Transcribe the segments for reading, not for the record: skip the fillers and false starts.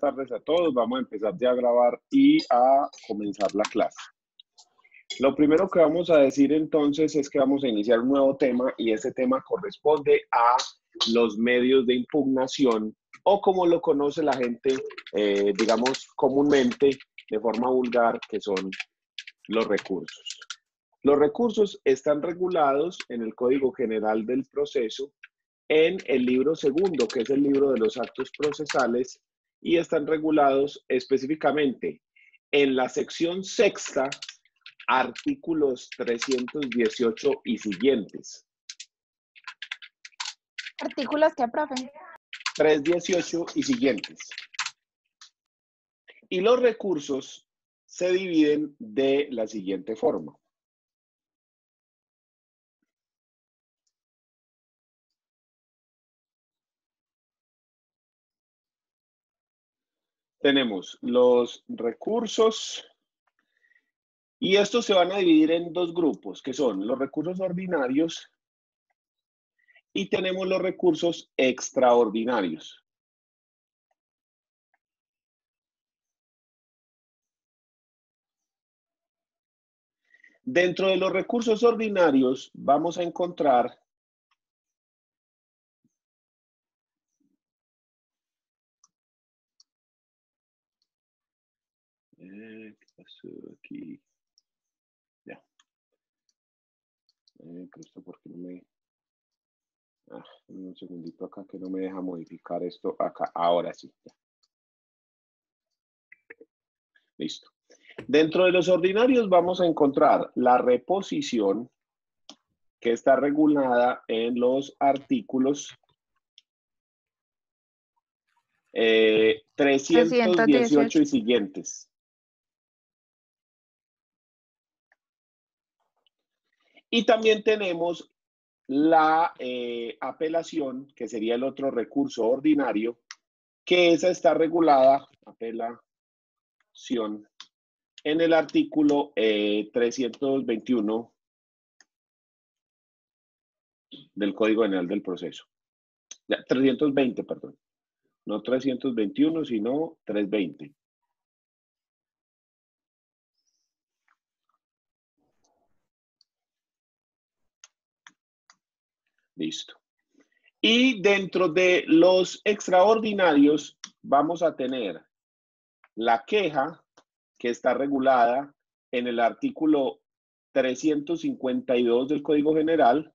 tardes a todos. Vamos a empezar ya a grabar y a comenzar la clase. Lo primero que vamos a decir entonces es que vamos a iniciar un nuevo tema y ese tema corresponde a los medios de impugnación o como lo conoce la gente, digamos comúnmente de forma vulgar, que son los recursos. Los recursos están regulados en el Código General del Proceso, en el libro segundo, que es el libro de los actos procesales, y están regulados específicamente en la sección sexta, artículos 318 y siguientes. ¿Artículos qué, profe? 318 y siguientes. Y los recursos se dividen de la siguiente forma. Tenemos los recursos y estos se van a dividir en dos grupos, que son los recursos ordinarios y tenemos los recursos extraordinarios. Dentro de los recursos ordinarios vamos a encontrar ¿qué pasó aquí? Ya. Pero esto porque no me... un segundito acá que no me deja modificar esto acá. Ahora sí. Ya. Listo. Dentro de los ordinarios vamos a encontrar la reposición, que está regulada en los artículos 318 y siguientes. Y también tenemos la apelación, que sería el otro recurso ordinario, que esa está regulada, apelación, en el artículo 321 del Código General del Proceso. 320, perdón. No 321, sino 320. Listo. Y dentro de los extraordinarios vamos a tener la queja, que está regulada en el artículo 352 del Código General.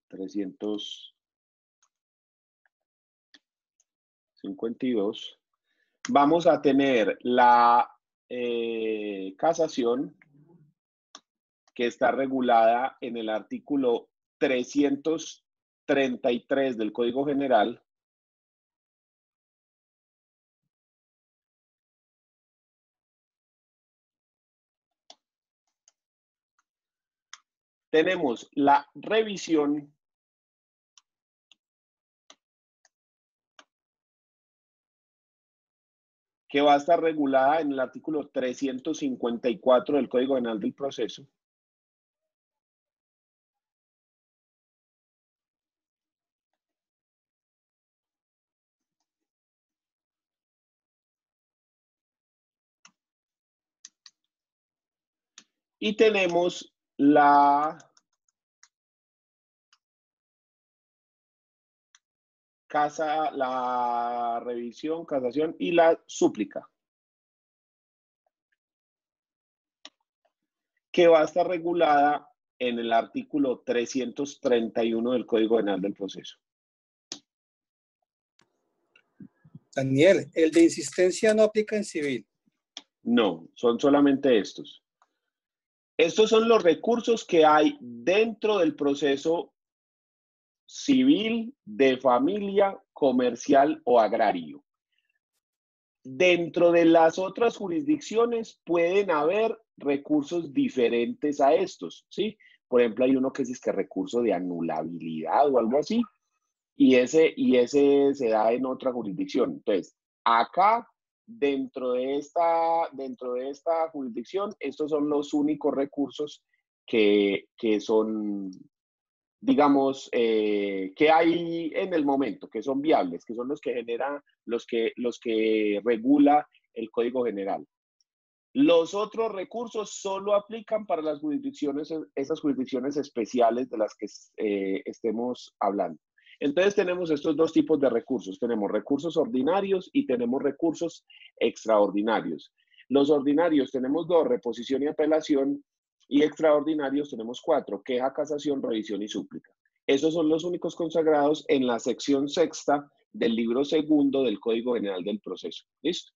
352. Vamos a tener la casación, que está regulada en el artículo 333 del Código General. Tenemos la revisión, que va a estar regulada en el artículo 354 del Código General del Proceso. Y tenemos la revisión, casación y la súplica, que va a estar regulada en el artículo 331 del Código General del Proceso. Daniel, el de insistencia no aplica en civil. No, son solamente estos. Estos son los recursos que hay dentro del proceso civil, de familia, comercial o agrario. Dentro de las otras jurisdicciones pueden haber recursos diferentes a estos, ¿sí? Por ejemplo, hay uno que es recurso de anulabilidad o algo así, y ese se da en otra jurisdicción. Entonces, acá, dentro de esta jurisdicción, estos son los únicos recursos que son digamos, que hay en el momento, que son viables, que son los que genera, los que regula el Código General. Los otros recursos solo aplican para las jurisdicciones, esas jurisdicciones especiales de las que estemos hablando. Entonces tenemos estos dos tipos de recursos. Tenemos recursos ordinarios y tenemos recursos extraordinarios. Los ordinarios tenemos 2, reposición y apelación, y extraordinarios tenemos 4, queja, casación, revisión y súplica. Esos son los únicos consagrados en la sección 6ª del libro 2 del Código General del Proceso. ¿Listo?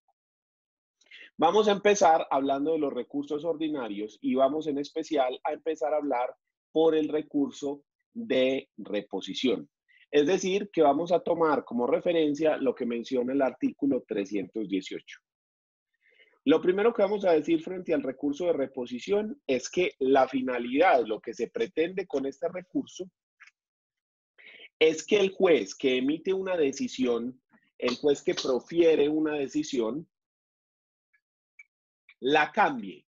Vamos a empezar hablando de los recursos ordinarios y vamos en especial a empezar a hablar por el recurso de reposición. Es decir, que vamos a tomar como referencia lo que menciona el artículo 318. Lo primero que vamos a decir frente al recurso de reposición es que la finalidad, lo que se pretende con este recurso, es que el juez que emite una decisión, el juez que profiere una decisión, la cambie.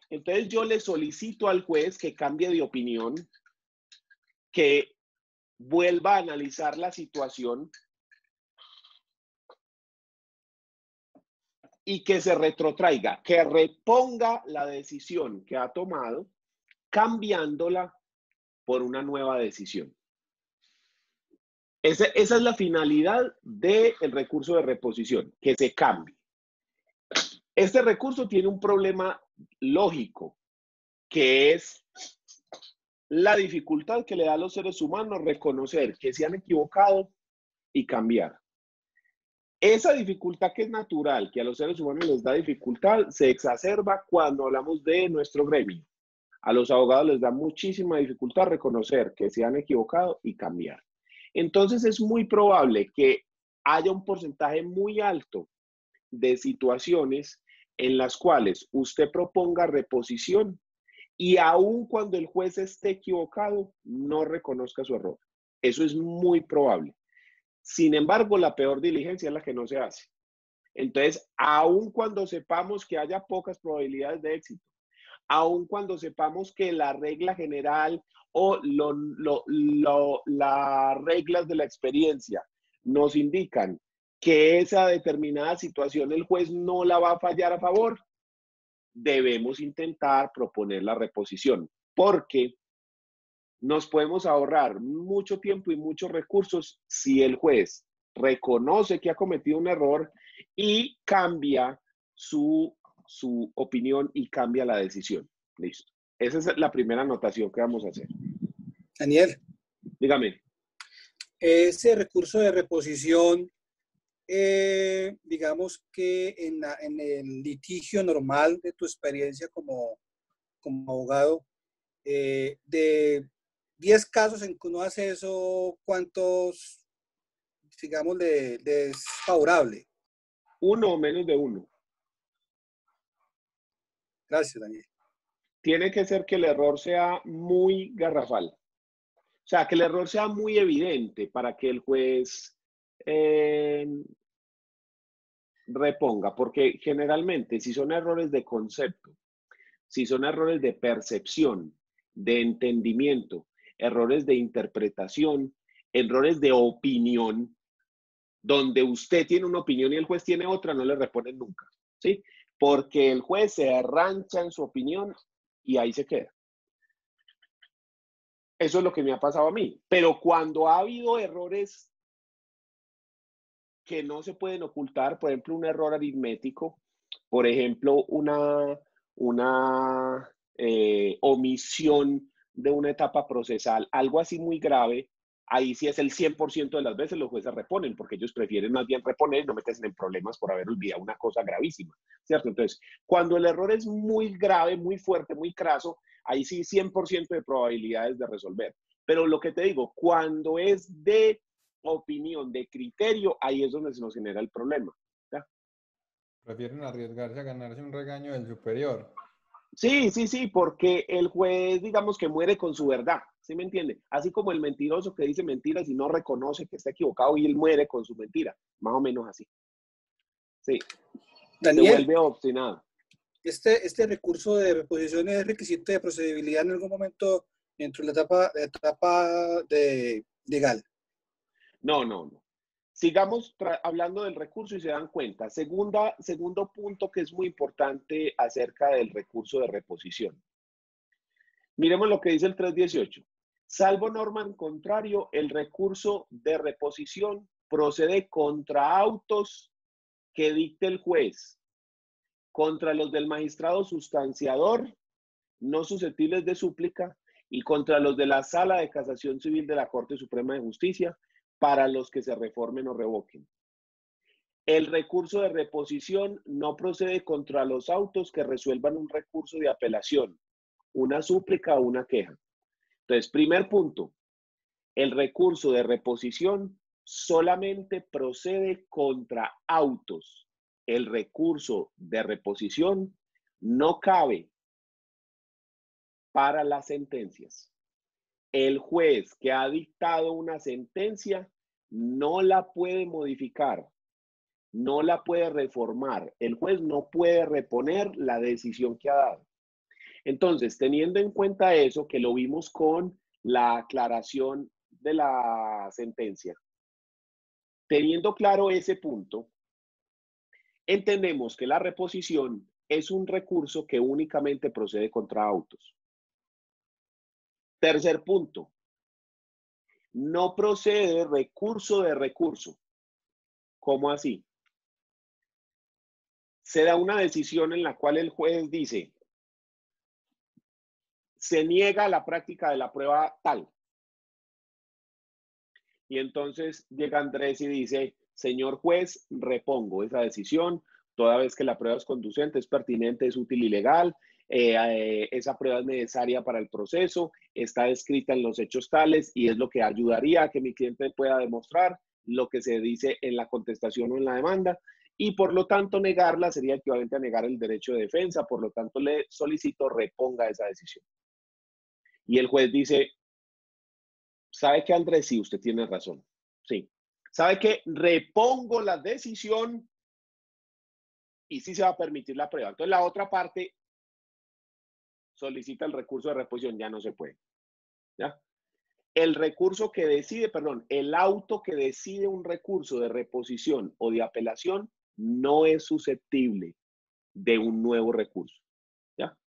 Entonces yo le solicito al juez que cambie de opinión, que vuelva a analizar la situación y que se retrotraiga, que reponga la decisión que ha tomado, cambiándola por una nueva decisión. Esa es la finalidad del recurso de reposición, que se cambie. Este recurso tiene un problema lógico, que es la dificultad que le da a los seres humanos reconocer que se han equivocado y cambiar. Esa dificultad que es natural, que a los seres humanos les da dificultad, se exacerba cuando hablamos de nuestro gremio. A los abogados les da muchísima dificultad reconocer que se han equivocado y cambiar. Entonces es muy probable que haya un porcentaje muy alto de situaciones en las cuales usted proponga reposición y aun cuando el juez esté equivocado, no reconozca su error. Eso es muy probable. Sin embargo, la peor diligencia es la que no se hace. Entonces, aun cuando sepamos que haya pocas probabilidades de éxito, aun cuando sepamos que la regla general o las reglas de la experiencia nos indican que esa determinada situación el juez no la va a fallar a favor, debemos intentar proponer la reposición, porque nos podemos ahorrar mucho tiempo y muchos recursos si el juez reconoce que ha cometido un error y cambia su opinión y cambia la decisión. Listo. Esa es la primera anotación que vamos a hacer. Daniel, Dígame. ese recurso de reposición, digamos que en el litigio normal de tu experiencia como abogado, de 10 casos en que uno hace eso, ¿cuántos, digamos, le es favorable? 1 o menos de 1. Gracias, Daniel. Tiene que ser que el error sea muy garrafal. O sea, que el error sea muy evidente para que el juez reponga, porque generalmente si son errores de concepto, si son errores de percepción, de entendimiento, errores de interpretación, errores de opinión, donde usted tiene una opinión y el juez tiene otra, no le reponen nunca, ¿sí? Porque el juez se arrancha en su opinión y ahí se queda. Eso es lo que me ha pasado a mí. Pero cuando ha habido errores que no se pueden ocultar, por ejemplo, un error aritmético, por ejemplo, una omisión de una etapa procesal, algo así muy grave, ahí sí es el 100% de las veces los jueces reponen, porque ellos prefieren más bien reponer y no meterse en problemas por haber olvidado una cosa gravísima, ¿cierto? Entonces, cuando el error es muy grave, muy fuerte, muy craso, ahí sí 100% de probabilidades de resolver. Pero lo que te digo, cuando es de opinión, de criterio, ahí es donde se nos genera el problema. ¿Ya? Prefieren arriesgarse a ganarse un regaño del superior. Sí, sí, sí, porque el juez, digamos que muere con su verdad, ¿sí me entiende? Así como el mentiroso que dice mentiras y no reconoce que está equivocado y él muere con su mentira, más o menos así. Sí, Daniel, se vuelve obstinado. este recurso de reposición es requisito de procedibilidad en algún momento dentro de la etapa legal. No, no, no. Sigamos hablando del recurso y se dan cuenta. Segundo punto que es muy importante acerca del recurso de reposición. Miremos lo que dice el 318. Salvo norma en contrario, el recurso de reposición procede contra autos que dicte el juez, contra los del magistrado sustanciador, no susceptibles de súplica, y contra los de la Sala de Casación Civil de la Corte Suprema de Justicia, para los que se reformen o revoquen. El recurso de reposición no procede contra los autos que resuelvan un recurso de apelación, una súplica o una queja. Entonces, primer punto, el recurso de reposición solamente procede contra autos. El recurso de reposición no cabe para las sentencias. El juez que ha dictado una sentencia no la puede modificar, no la puede reformar. El juez no puede reponer la decisión que ha dado. Entonces, teniendo en cuenta eso, que lo vimos con la aclaración de la sentencia, teniendo claro ese punto, entendemos que la reposición es un recurso que únicamente procede contra autos. Tercer punto, no procede recurso de recurso. ¿Cómo así? Se da una decisión en la cual el juez dice, se niega la práctica de la prueba tal. Y entonces llega Andrés y dice, señor juez, repongo esa decisión, toda vez que la prueba es conducente, es pertinente, es útil y legal, esa prueba es necesaria para el proceso, está descrita en los hechos tales y es lo que ayudaría a que mi cliente pueda demostrar lo que se dice en la contestación o en la demanda, y por lo tanto negarla sería equivalente a negar el derecho de defensa, por lo tanto le solicito reponga esa decisión. Y el juez dice, ¿sabe qué, Andrés? Sí, usted tiene razón. Sí. ¿Sabe qué? Repongo la decisión y sí se va a permitir la prueba. Entonces la otra parte solicita el recurso de reposición, ya no se puede. ¿Ya? El recurso que decide, perdón, el auto que decide un recurso de reposición o de apelación no es susceptible de un nuevo recurso. ¿Ya?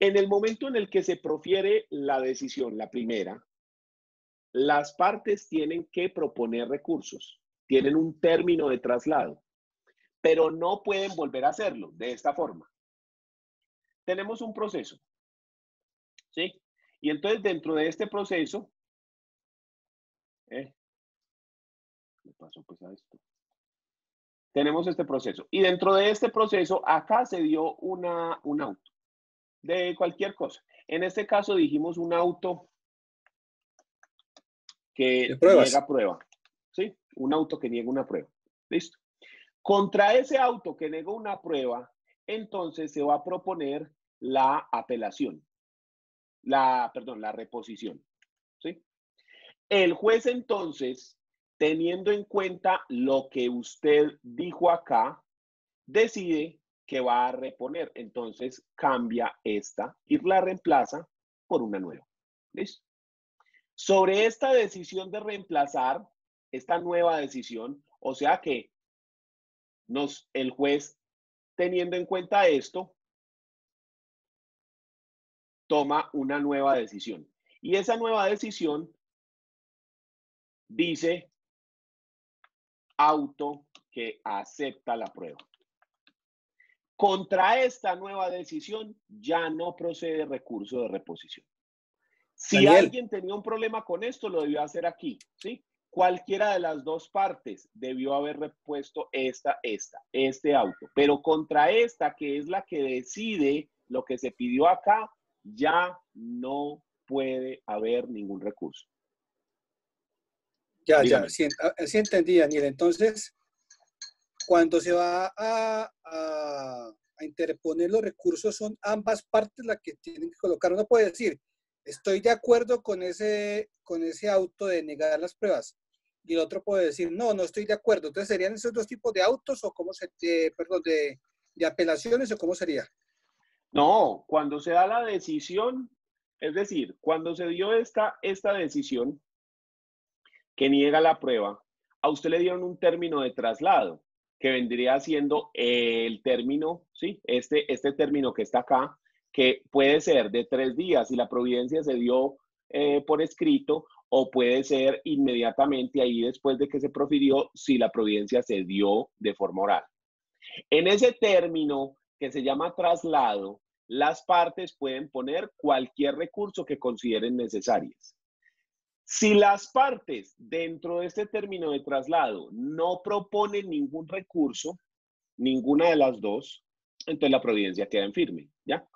En el momento en el que se profiere la decisión, la primera, las partes tienen que proponer recursos, tienen un término de traslado, pero no pueden volver a hacerlo de esta forma. Tenemos un proceso, ¿sí? Y entonces dentro de este proceso, ¿qué pasó pues a esto? Tenemos este proceso. Y dentro de este proceso, acá se dio un auto de cualquier cosa. En este caso dijimos un auto que niega prueba, ¿sí? Un auto que niega una prueba. ¿Listo? Contra ese auto que negó una prueba, entonces se va a proponer la apelación, la reposición, ¿sí? El juez entonces, teniendo en cuenta lo que usted dijo acá, decide que va a reponer. Entonces cambia esta y la reemplaza por una nueva. ¿Listo? Sobre esta decisión de reemplazar, esta nueva decisión, o sea que el juez, teniendo en cuenta esto, toma una nueva decisión. Y esa nueva decisión dice auto que acepta la prueba. Contra esta nueva decisión ya no procede recurso de reposición. Si Daniel, alguien tenía un problema con esto, lo debió hacer aquí, ¿sí? Cualquiera de las dos partes debió haber repuesto este auto. Pero contra esta, que es la que decide lo que se pidió acá, ya no puede haber ningún recurso. Ya, Dígame. sí entendí, Daniel. Entonces, cuando se va a interponer los recursos, son ambas partes las que tienen que colocar. Uno puede decir, estoy de acuerdo con ese auto de negar las pruebas. Y el otro puede decir, no, no estoy de acuerdo. Entonces, ¿serían esos dos tipos de autos o cómo de apelaciones o cómo sería? No, cuando se da la decisión, Es decir, cuando se dio esta decisión que niega la prueba, a usted le dieron un término de traslado, que vendría siendo el término, ¿sí? Este término que está acá, que puede ser de 3 días si la providencia se dio por escrito, o puede ser inmediatamente ahí después de que se profirió si la providencia se dio de forma oral. En ese término que se llama traslado, las partes pueden poner cualquier recurso que consideren necesarias. Si las partes dentro de este término de traslado no proponen ningún recurso, ninguna de las dos, entonces la providencia queda en firme, ¿ya?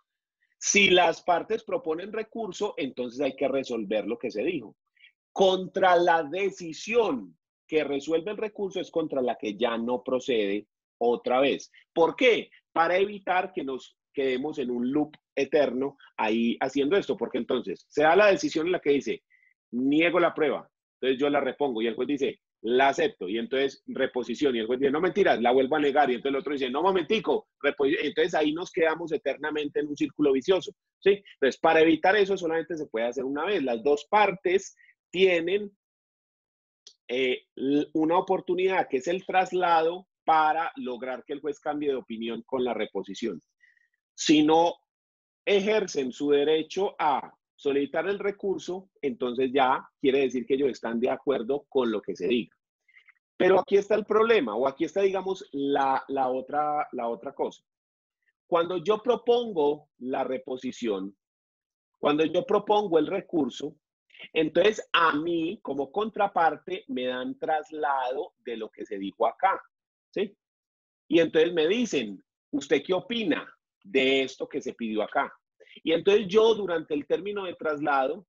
Si las partes proponen recurso, entonces hay que resolver lo que se dijo. Contra la decisión que resuelve el recurso es contra la que ya no procede otra vez. ¿Por qué? Para evitar que nos quedemos en un loop eterno ahí haciendo esto, porque entonces se da la decisión en la que dice, niego la prueba, entonces yo la repongo y el juez dice, la acepto, y entonces reposición, y el juez dice, no mentiras, la vuelvo a negar, y entonces el otro dice, no momentico, entonces ahí nos quedamos eternamente en un círculo vicioso, ¿sí? Entonces, para evitar eso solamente se puede hacer una vez, las dos partes tienen una oportunidad que es el traslado para lograr que el juez cambie de opinión con la reposición. Si no ejercen su derecho a solicitar el recurso, entonces ya quiere decir que ellos están de acuerdo con lo que se diga. Pero aquí está el problema, o aquí está, digamos, la otra cosa. Cuando yo propongo la reposición, cuando yo propongo el recurso, entonces a mí, como contraparte, me dan traslado de lo que se dijo acá, ¿sí? Y entonces me dicen, ¿usted qué opina de esto que se pidió acá? Y entonces yo, durante el término de traslado,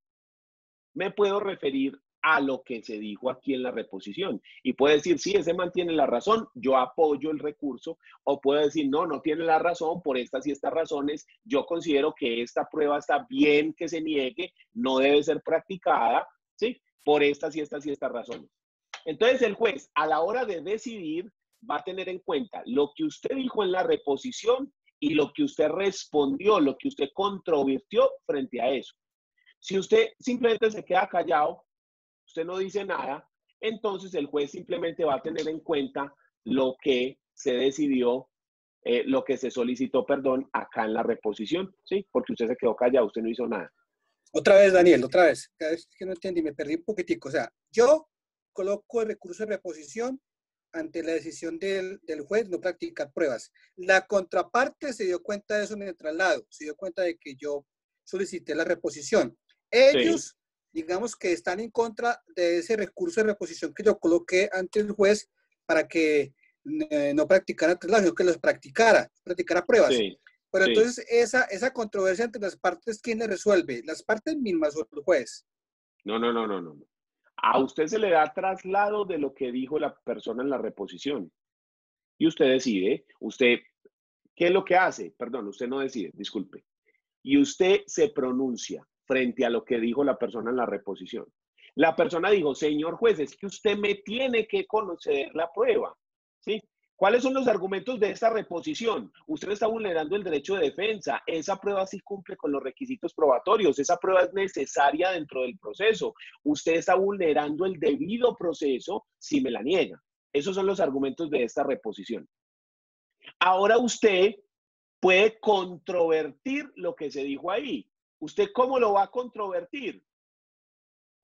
me puedo referir a lo que se dijo aquí en la reposición. Y puedo decir, sí, ese mantiene la razón, yo apoyo el recurso, o puedo decir, no, no tiene la razón por estas y estas razones, yo considero que esta prueba está bien que se niegue, no debe ser practicada, ¿sí? Por estas y estas y estas razones. Entonces el juez, a la hora de decidir, va a tener en cuenta lo que usted dijo en la reposición y lo que usted respondió, lo que usted controvirtió frente a eso. Si usted simplemente se queda callado, usted no dice nada, entonces el juez simplemente va a tener en cuenta lo que se decidió, lo que se solicitó, perdón, acá en la reposición, ¿sí? Porque usted se quedó callado, usted no hizo nada. Otra vez, Daniel, otra vez. Cada vez que no entendí, me perdí un poquitico. O sea, yo coloco el recurso de reposición ante la decisión del juez no practicar pruebas. La contraparte se dio cuenta de eso en el traslado, se dio cuenta de que yo solicité la reposición. Ellos, sí, digamos que están en contra de ese recurso de reposición que yo coloqué ante el juez para que no practicara traslado, sino que los practicara pruebas. Sí, pero sí. Entonces, esa controversia entre las partes, ¿quién la resuelve? ¿Las partes mismas o el juez? No. A usted se le da traslado de lo que dijo la persona en la reposición. Y usted decide, ¿qué es lo que hace? Perdón, usted no decide, disculpe. Y usted se pronuncia frente a lo que dijo la persona en la reposición. La persona dijo, señor juez, es que usted me tiene que conceder la prueba, ¿sí? ¿Cuáles son los argumentos de esta reposición? Usted está vulnerando el derecho de defensa. Esa prueba sí cumple con los requisitos probatorios. Esa prueba es necesaria dentro del proceso. Usted está vulnerando el debido proceso si me la niega. Esos son los argumentos de esta reposición. Ahora usted puede controvertir lo que se dijo ahí. ¿Usted cómo lo va a controvertir?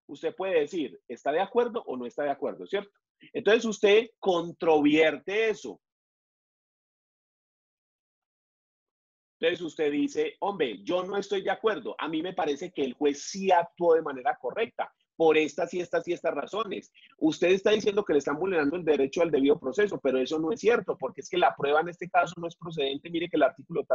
Usted puede decir, ¿está de acuerdo o no está de acuerdo? ¿Cierto? Entonces usted controvierte eso. Entonces usted dice, hombre, yo no estoy de acuerdo. A mí me parece que el juez sí actuó de manera correcta por estas y estas y estas razones. Usted está diciendo que le están vulnerando el derecho al debido proceso, pero eso no es cierto, porque es que la prueba en este caso no es procedente. Mire que el artículo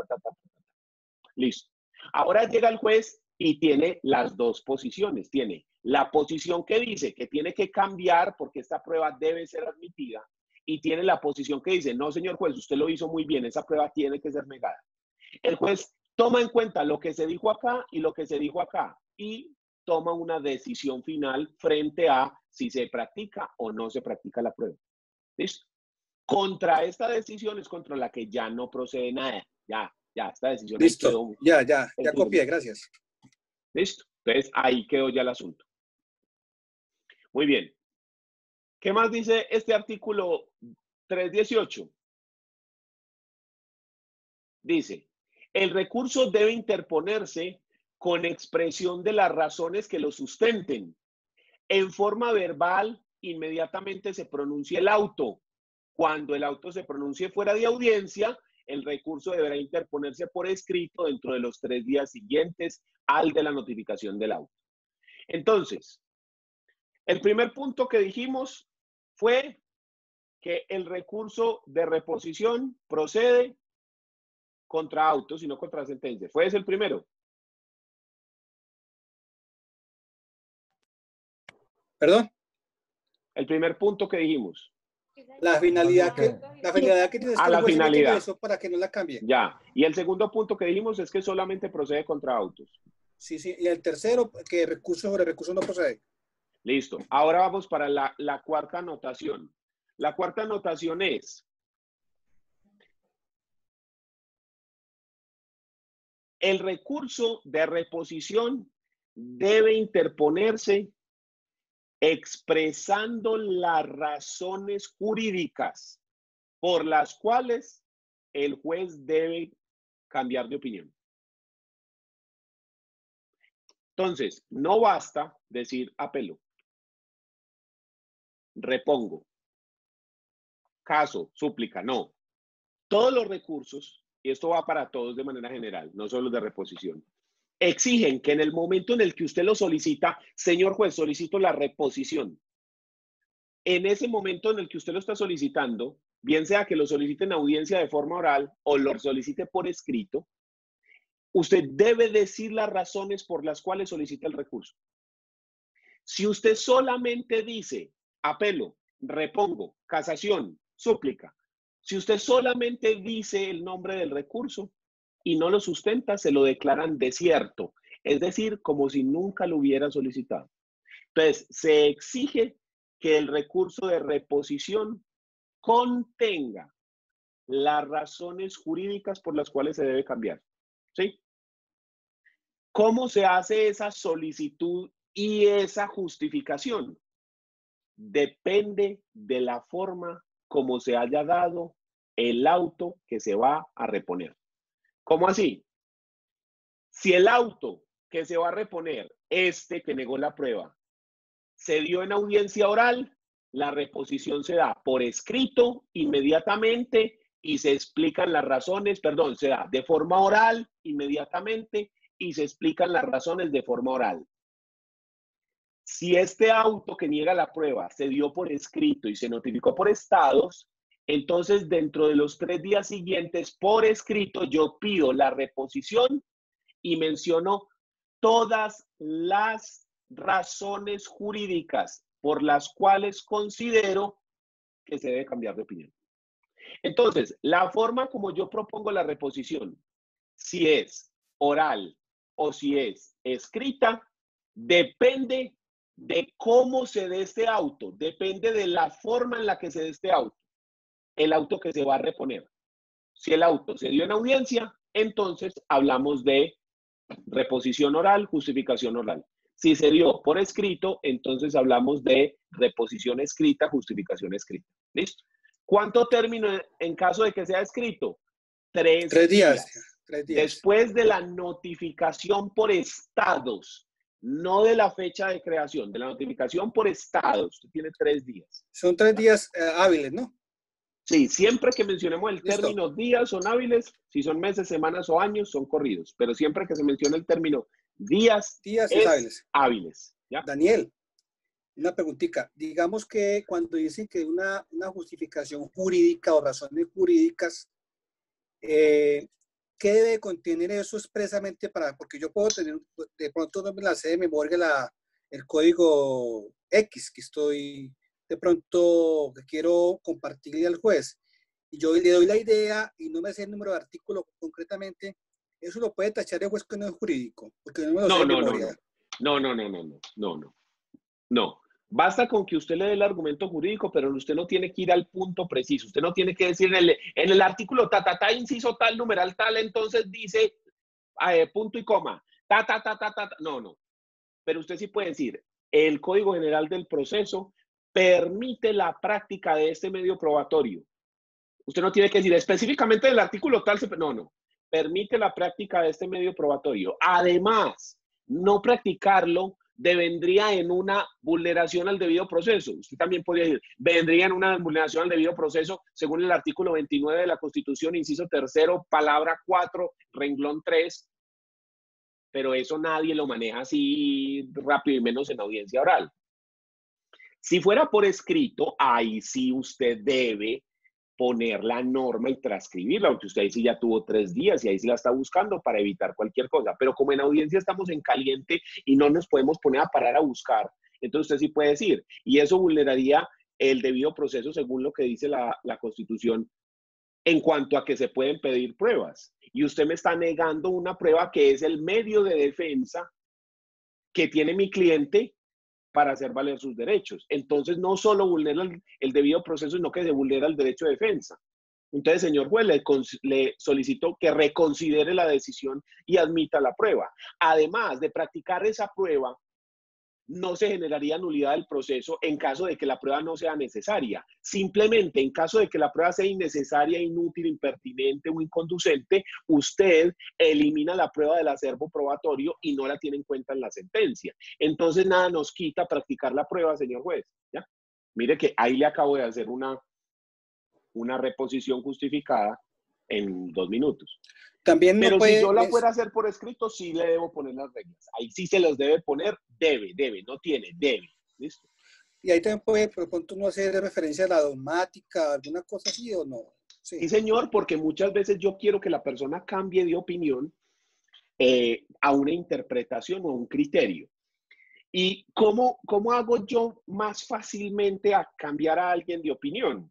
Listo. Ahora llega el juez y tiene las dos posiciones. Tiene la posición que dice que tiene que cambiar porque esta prueba debe ser admitida, y tiene la posición que dice, no, señor juez, usted lo hizo muy bien, esa prueba tiene que ser negada. El juez toma en cuenta lo que se dijo acá y lo que se dijo acá y toma una decisión final frente a si se practica o no se practica la prueba. ¿Listo? Contra esta decisión es contra la que ya no procede nada. Ya, esta decisión Listo, ya copié, gracias. ¿Listo? Entonces, ahí quedó ya el asunto. Muy bien. ¿Qué más dice este artículo 318? Dice, el recurso debe interponerse con expresión de las razones que lo sustenten. En forma verbal, inmediatamente se pronuncia el auto. Cuando el auto se pronuncie fuera de audiencia, el recurso deberá interponerse por escrito dentro de los 3 días siguientes al de la notificación del auto. Entonces, el primer punto que dijimos fue que el recurso de reposición procede contra autos y no contra sentencia. ¿Fue ese el primero? ¿Perdón? El primer punto que dijimos. La finalidad que tiene es A que el la juez emite finalidad. eso para que no la cambie. Ya. Y el segundo punto que dijimos es que solamente procede contra autos. Sí, sí. Y el tercero, que recurso sobre recurso no procede. Listo. Ahora vamos para la cuarta anotación. La cuarta anotación es: el recurso de reposición debe interponerse expresando las razones jurídicas por las cuales el juez debe cambiar de opinión. Entonces, no basta decir apelo, repongo, caso, súplica, no. Todos los recursos, y esto va para todos de manera general, no solo de reposición, exigen que en el momento en el que usted lo solicita, señor juez, solicito la reposición. En ese momento en el que usted lo está solicitando, bien sea que lo solicite en audiencia de forma oral o lo solicite por escrito, usted debe decir las razones por las cuales solicita el recurso. Si usted solamente dice apelo, repongo, casación, súplica, si usted solamente dice el nombre del recurso y no lo sustenta, se lo declaran desierto, es decir, como si nunca lo hubiera solicitado. Entonces, se exige que el recurso de reposición contenga las razones jurídicas por las cuales se debe cambiar. ¿Sí? ¿Cómo se hace esa solicitud y esa justificación? Depende de la forma como se haya dado el auto que se va a reponer. ¿Cómo así? Si el auto que se va a reponer, que negó la prueba, se dio en audiencia oral, la reposición se da por escrito inmediatamente y se explican las razones, perdón, se da de forma oral inmediatamente y se explican las razones de forma oral. Si este auto que niega la prueba se dio por escrito y se notificó por estados, entonces dentro de los 3 días siguientes por escrito yo pido la reposición y menciono todas las razones jurídicas por las cuales considero que se debe cambiar de opinión. Entonces, la forma como yo propongo la reposición, si es oral o si es escrita, depende de cómo se dé este auto, depende de la forma en la que se dé este auto, el auto que se va a reponer. Si el auto se dio en audiencia, entonces hablamos de reposición oral, justificación oral. Si se dio por escrito, entonces hablamos de reposición escrita, justificación escrita. ¿Listo? ¿Cuánto término en caso de que sea escrito? 3 días. 3 días. Después de la notificación por estados, no de la fecha de creación, de la notificación por estados. Usted tiene 3 días. Son 3 días hábiles, ¿no? Sí, siempre que mencionemos el Listo. término días son hábiles, si son meses, semanas o años son corridos, pero siempre que se mencione el término días es hábiles. ¿Ya? Daniel, una preguntita. Digamos que cuando dicen que una justificación jurídica o razones jurídicas, ¿qué debe contener eso expresamente para? Porque yo puedo tener, de pronto no me la sé de memoria el código X que estoy, de pronto que quiero compartirle al juez y yo le doy la idea y no me sé el número de artículo concretamente, eso lo puede tachar el juez que no es jurídico, porque no me lo sé de memoria. No. Basta con que usted le dé el argumento jurídico, pero usted no tiene que ir al punto preciso. Usted no tiene que decir en el artículo inciso tal, numeral tal, entonces dice punto y coma, No, no. Pero usted sí puede decir, el Código General del Proceso permite la práctica de este medio probatorio. Usted no tiene que decir específicamente del artículo tal, no, no. Permite la práctica de este medio probatorio. Además, no practicarlo devendría en una vulneración al debido proceso. Usted también podría decir, vendría en una vulneración al debido proceso según el artículo 29 de la Constitución, inciso tercero, palabra 4, renglón 3, pero eso nadie lo maneja así rápido y menos en audiencia oral. Si fuera por escrito, ahí sí usted debe poner la norma y transcribirla, aunque usted ahí sí ya tuvo 3 días y ahí sí la está buscando para evitar cualquier cosa. Pero como en audiencia estamos en caliente y no nos podemos poner a parar a buscar, entonces usted sí puede decir, y eso vulneraría el debido proceso según lo que dice la Constitución en cuanto a que se pueden pedir pruebas. Y usted me está negando una prueba que es el medio de defensa que tiene mi cliente para hacer valer sus derechos. Entonces, no solo vulnera el debido proceso, sino que se vulnera el derecho de defensa. Entonces, señor juez, le solicito que reconsidere la decisión y admita la prueba. Además de practicar esa prueba, no se generaría nulidad del proceso en caso de que la prueba no sea necesaria. Simplemente en caso de que la prueba sea innecesaria, inútil, impertinente o inconducente, usted elimina la prueba del acervo probatorio y no la tiene en cuenta en la sentencia. Entonces nada nos quita practicar la prueba, señor juez. ¿Ya? Mire que ahí le acabo de hacer una reposición justificada en 2 minutos. También no Pero si yo puede... la fuera a hacer por escrito, sí le debo poner las reglas. Ahí sí se las debe poner, debe, no tiene, debe. ¿Listo? Y ahí también puede, por pronto, no hacer referencia a la dogmática, alguna cosa así o no. Sí. Sí, señor, porque muchas veces yo quiero que la persona cambie de opinión a una interpretación o a un criterio. ¿Y cómo hago yo más fácilmente a cambiar a alguien de opinión?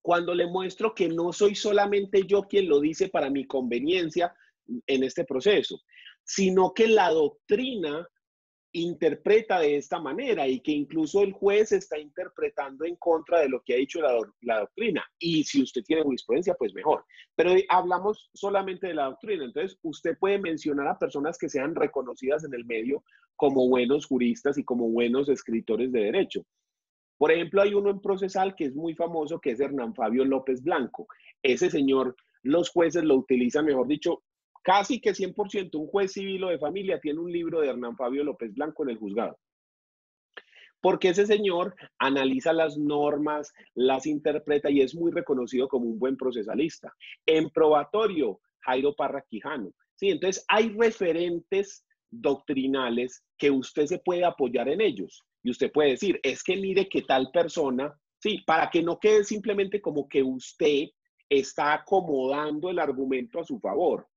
Cuando le muestro que no soy solamente yo quien lo dice para mi conveniencia en este proceso, sino que la doctrina interpreta de esta manera y que incluso el juez está interpretando en contra de lo que ha dicho la doctrina. Y si usted tiene jurisprudencia, pues mejor. Pero hablamos solamente de la doctrina. Entonces, usted puede mencionar a personas que sean reconocidas en el medio como buenos juristas y como buenos escritores de derecho. Por ejemplo, hay uno en procesal que es muy famoso, que es Hernán Fabio López Blanco. Ese señor, los jueces lo utilizan, mejor dicho, casi que 100%. Un juez civil o de familia tiene un libro de Hernán Fabio López Blanco en el juzgado. Porque ese señor analiza las normas, las interpreta y es muy reconocido como un buen procesalista. En probatorio, Jairo Parra Quijano. Sí, entonces hay referentes doctrinales que usted se puede apoyar en ellos. Y usted puede decir, es que mire que tal persona, sí, para que no quede simplemente como que usted está acomodando el argumento a su favor.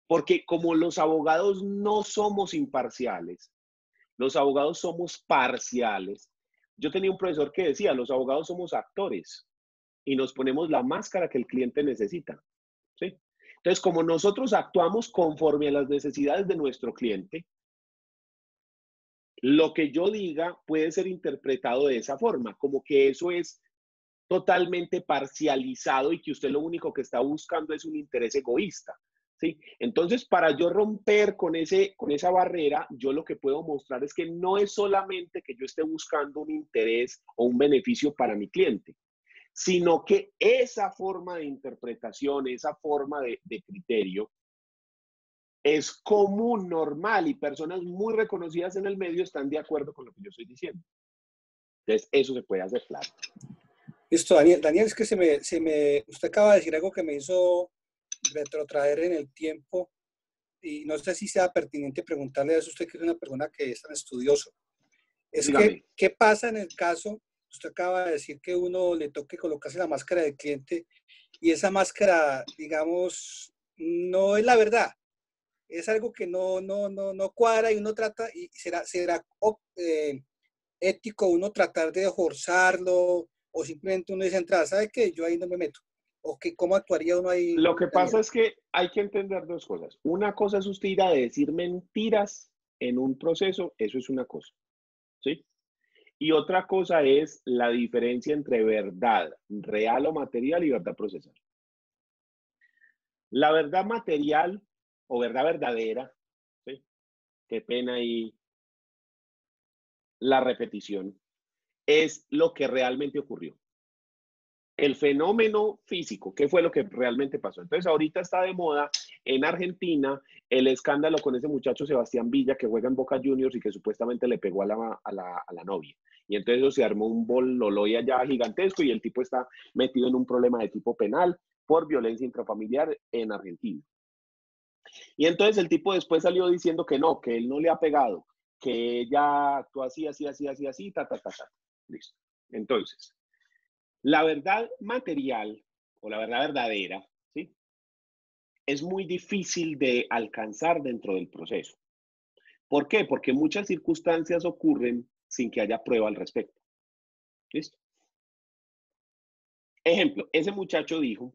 Porque como los abogados no somos imparciales, los abogados somos parciales. Yo tenía un profesor que decía, los abogados somos actores y nos ponemos la máscara que el cliente necesita. ¿Sí? Entonces, como nosotros actuamos conforme a las necesidades de nuestro cliente, lo que yo diga puede ser interpretado de esa forma, como que eso es totalmente parcializado y que usted lo único que está buscando es un interés egoísta. ¿Sí? Entonces, para yo romper con esa barrera, yo lo que puedo mostrar es que no es solamente que yo esté buscando un interés o un beneficio para mi cliente, sino que esa forma de interpretación, esa forma de criterio, es común, normal, y personas muy reconocidas en el medio están de acuerdo con lo que yo estoy diciendo. Entonces, eso se puede hacer, claro. Listo, Daniel. Daniel, es que usted acaba de decir algo que me hizo retrotraer en el tiempo y no sé si sea pertinente preguntarle a eso, usted que es una persona que es tan estudioso. Es Dígame. que, ¿qué pasa en el caso? Usted acaba de decir que uno le toque colocarse la máscara del cliente y esa máscara, digamos, no es la verdad. Es algo que no cuadra y uno trata, y será ético uno tratar de forzarlo o simplemente uno dice entrada, ¿sabe qué? Yo ahí no me meto. ¿O que cómo actuaría uno ahí? Lo que Daniel? pasa es que hay que entender 2 cosas. Una cosa es usted ir a decir mentiras en un proceso, eso es una cosa, ¿sí? Y otra cosa es la diferencia entre verdad real o material y verdad procesal. La verdad material o verdad verdadera, ¿sí? qué pena ahí la repetición, es lo que realmente ocurrió. El fenómeno físico, ¿qué fue lo que realmente pasó? Entonces, ahorita está de moda en Argentina el escándalo con ese muchacho Sebastián Villa que juega en Boca Juniors y que supuestamente le pegó a la novia. Y entonces eso se armó un bololoi allá gigantesco y el tipo está metido en un problema de tipo penal por violencia intrafamiliar en Argentina. Y entonces el tipo después salió diciendo que no, que él no le ha pegado, que ella actuó así, así, así, así, así, ta, ta, ta, ta. Listo. Entonces, la verdad material o la verdad verdadera, ¿sí? Es muy difícil de alcanzar dentro del proceso. ¿Por qué? Porque muchas circunstancias ocurren sin que haya prueba al respecto. ¿Listo? Ejemplo, ese muchacho dijo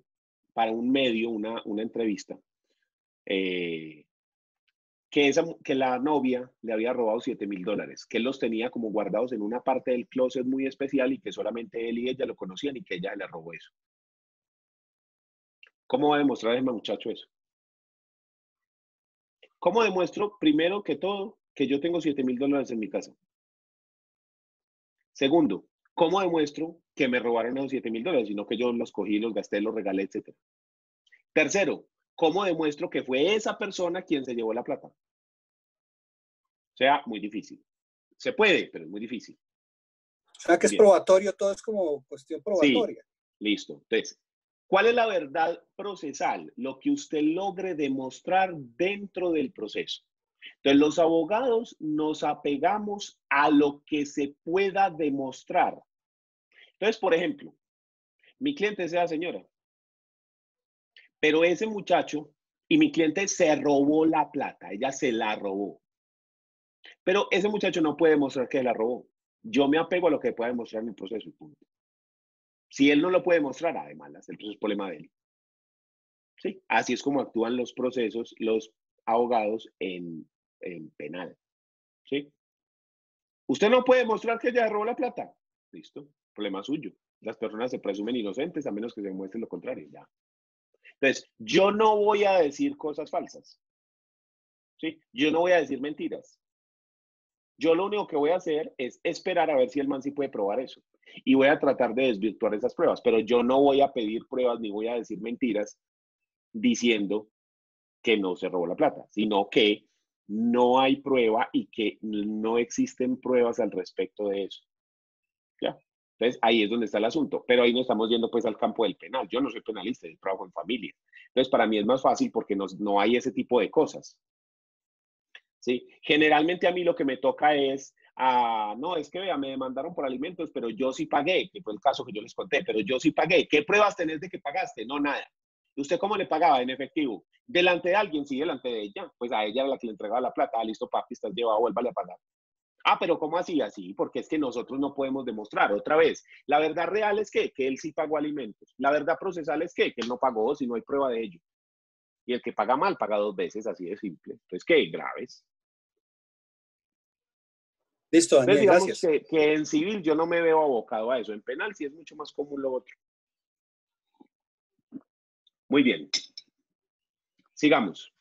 para un medio, una entrevista, que la novia le había robado $7,000, que él los tenía como guardados en una parte del closet muy especial y que solamente él y ella lo conocían y que ella le robó eso. ¿Cómo va a demostrar ese muchacho eso? ¿Cómo demuestro, primero que todo, que yo tengo $7,000 en mi casa? Segundo, ¿cómo demuestro que me robaron esos $7,000, sino que yo los cogí, los gasté, los regalé, etcétera? Tercero, ¿cómo demuestro que fue esa persona quien se llevó la plata? O sea, muy difícil. Se puede, pero es muy difícil. O sea que es probatorio, todo es como cuestión probatoria. Sí, listo. Entonces, ¿cuál es la verdad procesal? Lo que usted logre demostrar dentro del proceso. Entonces, los abogados nos apegamos a lo que se pueda demostrar. Entonces, por ejemplo, mi cliente es esa señora, pero ese muchacho y mi cliente se robó la plata, ella se la robó. Pero ese muchacho no puede demostrar que la robó. Yo me apego a lo que pueda demostrar en el proceso. Punto. Si él no lo puede mostrar, además, el proceso es problema de él. ¿Sí? Así es como actúan los procesos, los abogados en penal. ¿Sí? Usted no puede mostrar que ella robó la plata. Listo, problema suyo. Las personas se presumen inocentes a menos que se demuestre lo contrario. Ya. Entonces, yo no voy a decir cosas falsas. ¿Sí? Yo no voy a decir mentiras. Yo lo único que voy a hacer es esperar a ver si el man sí puede probar eso. Y voy a tratar de desvirtuar esas pruebas, pero yo no voy a pedir pruebas ni voy a decir mentiras diciendo que no se robó la plata, sino que no hay prueba y que no existen pruebas al respecto de eso. ¿Ya? Entonces, ahí es donde está el asunto. Pero ahí no estamos yendo pues al campo del penal. Yo no soy penalista, yo trabajo en familia. Entonces, para mí es más fácil porque no hay ese tipo de cosas. ¿Sí? Generalmente a mí lo que me toca es, no, es que vea, me demandaron por alimentos, pero yo sí pagué, que fue el caso que yo les conté, pero yo sí pagué. ¿Qué pruebas tenés de que pagaste? No, nada. ¿Usted cómo le pagaba? En efectivo. ¿Delante de alguien? Sí, delante de ella. Pues a ella era la que le entregaba la plata. Listo, papi, estás llevado, vuélvale a pagar. Pero ¿cómo así? Así, porque es que nosotros no podemos demostrar. Otra vez, la verdad real es que él sí pagó alimentos. La verdad procesal es que él no pagó si no hay prueba de ello. Y el que paga mal paga 2 veces, así de simple. Entonces, ¿qué? Graves. Listo, Daniel, entonces, digamos gracias. que en civil yo no me veo abocado a eso. En penal sí es mucho más común lo otro. Muy bien. Sigamos.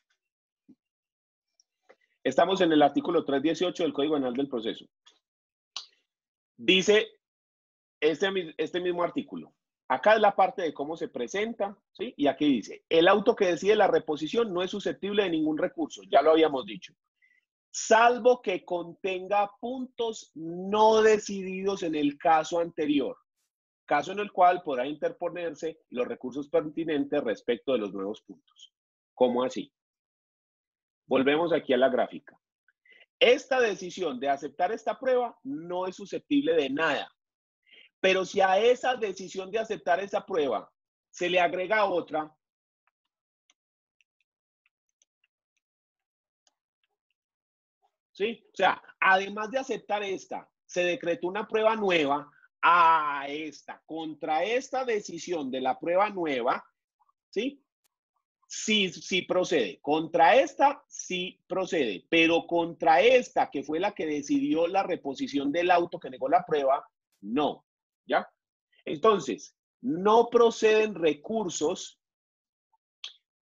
Estamos en el artículo 318 del Código Penal del Proceso. Dice este mismo artículo. Acá es la parte de cómo se presenta, ¿sí? Y aquí dice, el auto que decide la reposición no es susceptible de ningún recurso. Ya lo habíamos dicho. Salvo que contenga puntos no decididos en el caso anterior, caso en el cual podrá interponerse los recursos pertinentes respecto de los nuevos puntos. ¿Cómo así? Volvemos aquí a la gráfica. Esta decisión de aceptar esta prueba no es susceptible de nada, pero si a esa decisión de aceptar esa prueba se le agrega otra, ¿sí? O sea, además de aceptar esta, se decretó una prueba nueva a esta, contra esta decisión de la prueba nueva, ¿sí? Sí procede. Contra esta, sí procede. Pero contra esta, que fue la que decidió la reposición del auto que negó la prueba, no. ¿Ya? Entonces, no proceden recursos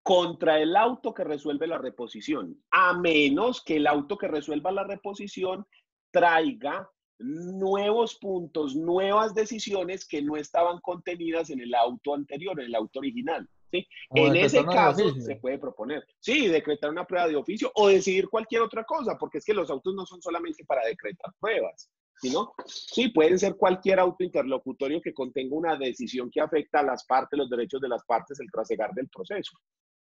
contra el auto que resuelve la reposición, a menos que el auto que resuelva la reposición traiga nuevos puntos, nuevas decisiones que no estaban contenidas en el auto anterior, en el auto original. ¿Sí? Como En decretar ese una de caso oficio. se puede proponer, sí, decretar una prueba de oficio o decidir cualquier otra cosa, porque es que los autos no son solamente para decretar pruebas, ¿no? Sí, pueden ser cualquier auto interlocutorio que contenga una decisión que afecta a las partes, los derechos de las partes, el trasegar del proceso.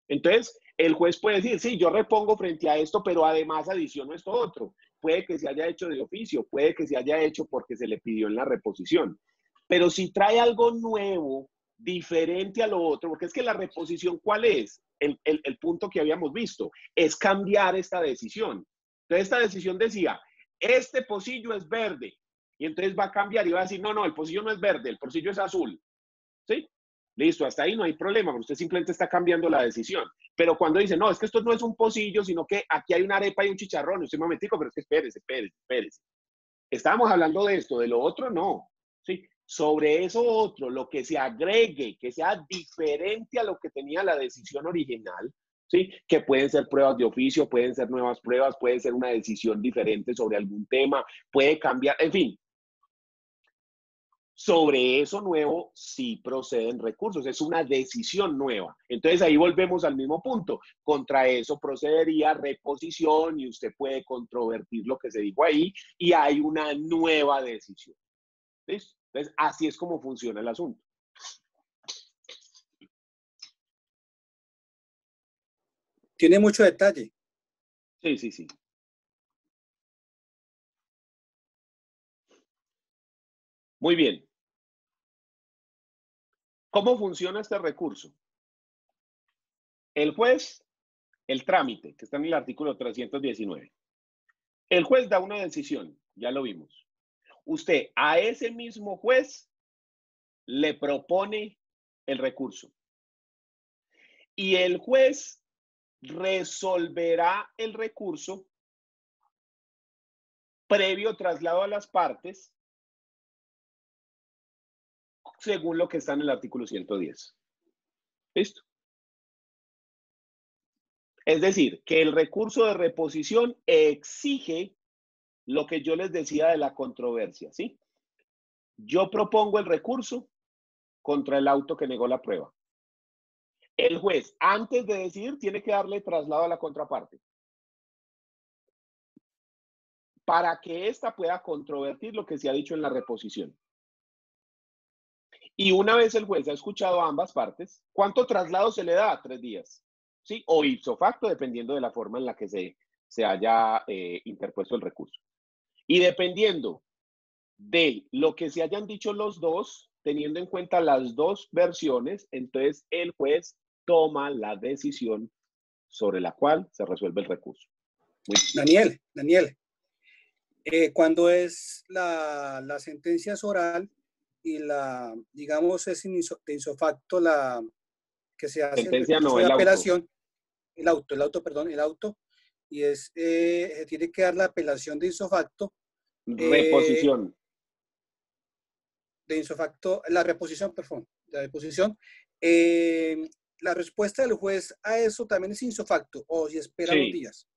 Entonces, el juez puede decir, sí, yo repongo frente a esto, pero además adiciono esto otro. Puede que se haya hecho de oficio, puede que se haya hecho porque se le pidió en la reposición. Pero si trae algo nuevo, diferente a lo otro, porque es que la reposición, ¿cuál es? El punto que habíamos visto, es cambiar esta decisión. Entonces, esta decisión decía, este pocillo es verde, y entonces va a cambiar y va a decir, no, no, el pocillo no es verde, el pocillo es azul. ¿Sí? Listo, hasta ahí no hay problema, usted simplemente está cambiando la decisión. Pero cuando dice, no, es que esto no es un pocillo, sino que aquí hay una arepa y un chicharrón, usted un momentico, pero es que espérese. Estábamos hablando de esto, de lo otro no. ¿Sí? Sobre eso otro, lo que se agregue, que sea diferente a lo que tenía la decisión original, ¿sí? Que pueden ser pruebas de oficio, pueden ser nuevas pruebas, puede ser una decisión diferente sobre algún tema, puede cambiar, en fin. Sobre eso nuevo sí proceden recursos, es una decisión nueva. Entonces ahí volvemos al mismo punto. Contra eso procedería reposición y usted puede controvertir lo que se dijo ahí y hay una nueva decisión. ¿Listo? Entonces así es como funciona el asunto. Tiene mucho detalle. Sí. Muy bien. ¿Cómo funciona este recurso? El juez, el trámite, que está en el artículo 319. El juez da una decisión, ya lo vimos. Usted a ese mismo juez le propone el recurso. Y el juez resolverá el recurso previo traslado a las partes según lo que está en el artículo 110. ¿Listo? Es decir, que el recurso de reposición exige lo que yo les decía de la controversia, ¿sí? Yo propongo el recurso contra el auto que negó la prueba. El juez, antes de decidir, tiene que darle traslado a la contraparte para que ésta pueda controvertir lo que se ha dicho en la reposición. Y una vez el juez ha escuchado a ambas partes, ¿cuánto traslado se le da? 3 días. ¿Sí? O ipso facto, dependiendo de la forma en la que se haya interpuesto el recurso. Y dependiendo de lo que se hayan dicho los dos, teniendo en cuenta las dos versiones, entonces el juez toma la decisión sobre la cual se resuelve el recurso. Daniel, cuando es la sentencia es oral y digamos, es de isofacto la que se hace el Sentencia recurso no, de el auto. apelación, el auto, y se tiene que dar la apelación de isofacto. Reposición. De isofacto, la reposición. La respuesta del juez a eso también es isofacto, o si espera unos días.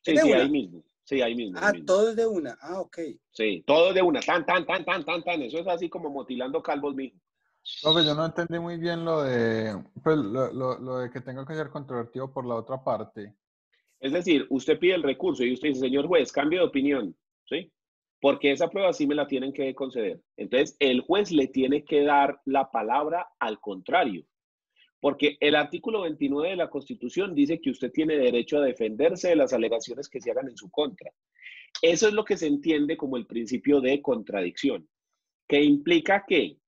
¿Es de una? Ahí mismo. Sí, ahí mismo. Todo es de una. Ok. Sí, todo de una. Tan. Eso es así como motilando calvos, mijo. Profe, yo no entendí muy bien lo de, pues, lo de que tenga que ser controvertido por la otra parte. Es decir, usted pide el recurso y usted dice, señor juez, cambio de opinión, ¿sí? Porque esa prueba sí me la tienen que conceder. Entonces, el juez le tiene que dar la palabra al contrario. Porque el artículo 29 de la Constitución dice que usted tiene derecho a defenderse de las alegaciones que se hagan en su contra. Eso es lo que se entiende como el principio de contradicción, que implica que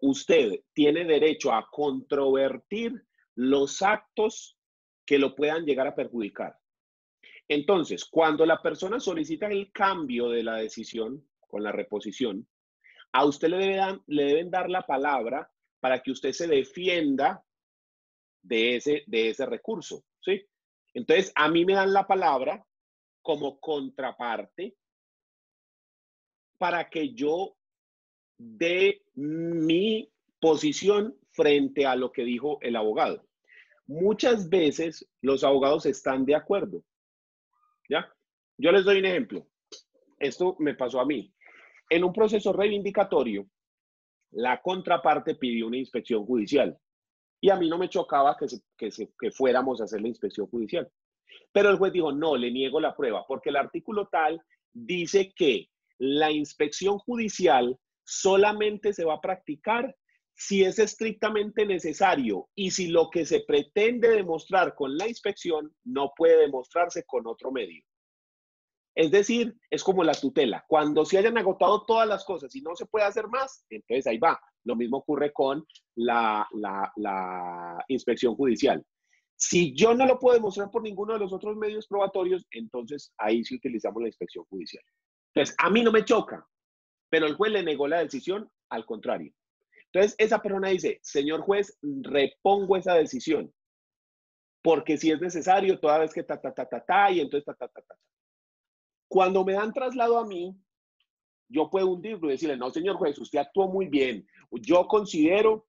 usted tiene derecho a controvertir los actos que lo puedan llegar a perjudicar. Entonces, cuando la persona solicita el cambio de la decisión con la reposición, a usted le deben dar la palabra para que usted se defienda de ese recurso, ¿sí? Entonces, a mí me dan la palabra como contraparte para que yo dé mi posición frente a lo que dijo el abogado. muchas veces los abogados están de acuerdo, ¿ya? Yo les doy un ejemplo. Esto me pasó a mí. En un proceso reivindicatorio, la contraparte pidió una inspección judicial y a mí no me chocaba que fuéramos a hacer la inspección judicial. Pero el juez dijo, no, le niego la prueba, porque el artículo tal dice que la inspección judicial solamente se va a practicar si es estrictamente necesario y si lo que se pretende demostrar con la inspección no puede demostrarse con otro medio. Es decir, es como la tutela. Cuando se hayan agotado todas las cosas y no se puede hacer más, entonces ahí va. Lo mismo ocurre con la inspección judicial. Si yo no lo puedo demostrar por ninguno de los otros medios probatorios, entonces ahí sí utilizamos la inspección judicial. Entonces, a mí no me choca, pero el juez le negó la decisión, al contrario. Entonces, esa persona dice, señor juez, repongo esa decisión, porque si es necesario, toda vez que y entonces Cuando me dan traslado a mí, yo puedo hundirlo y decirle, no, señor juez, usted actuó muy bien. Yo considero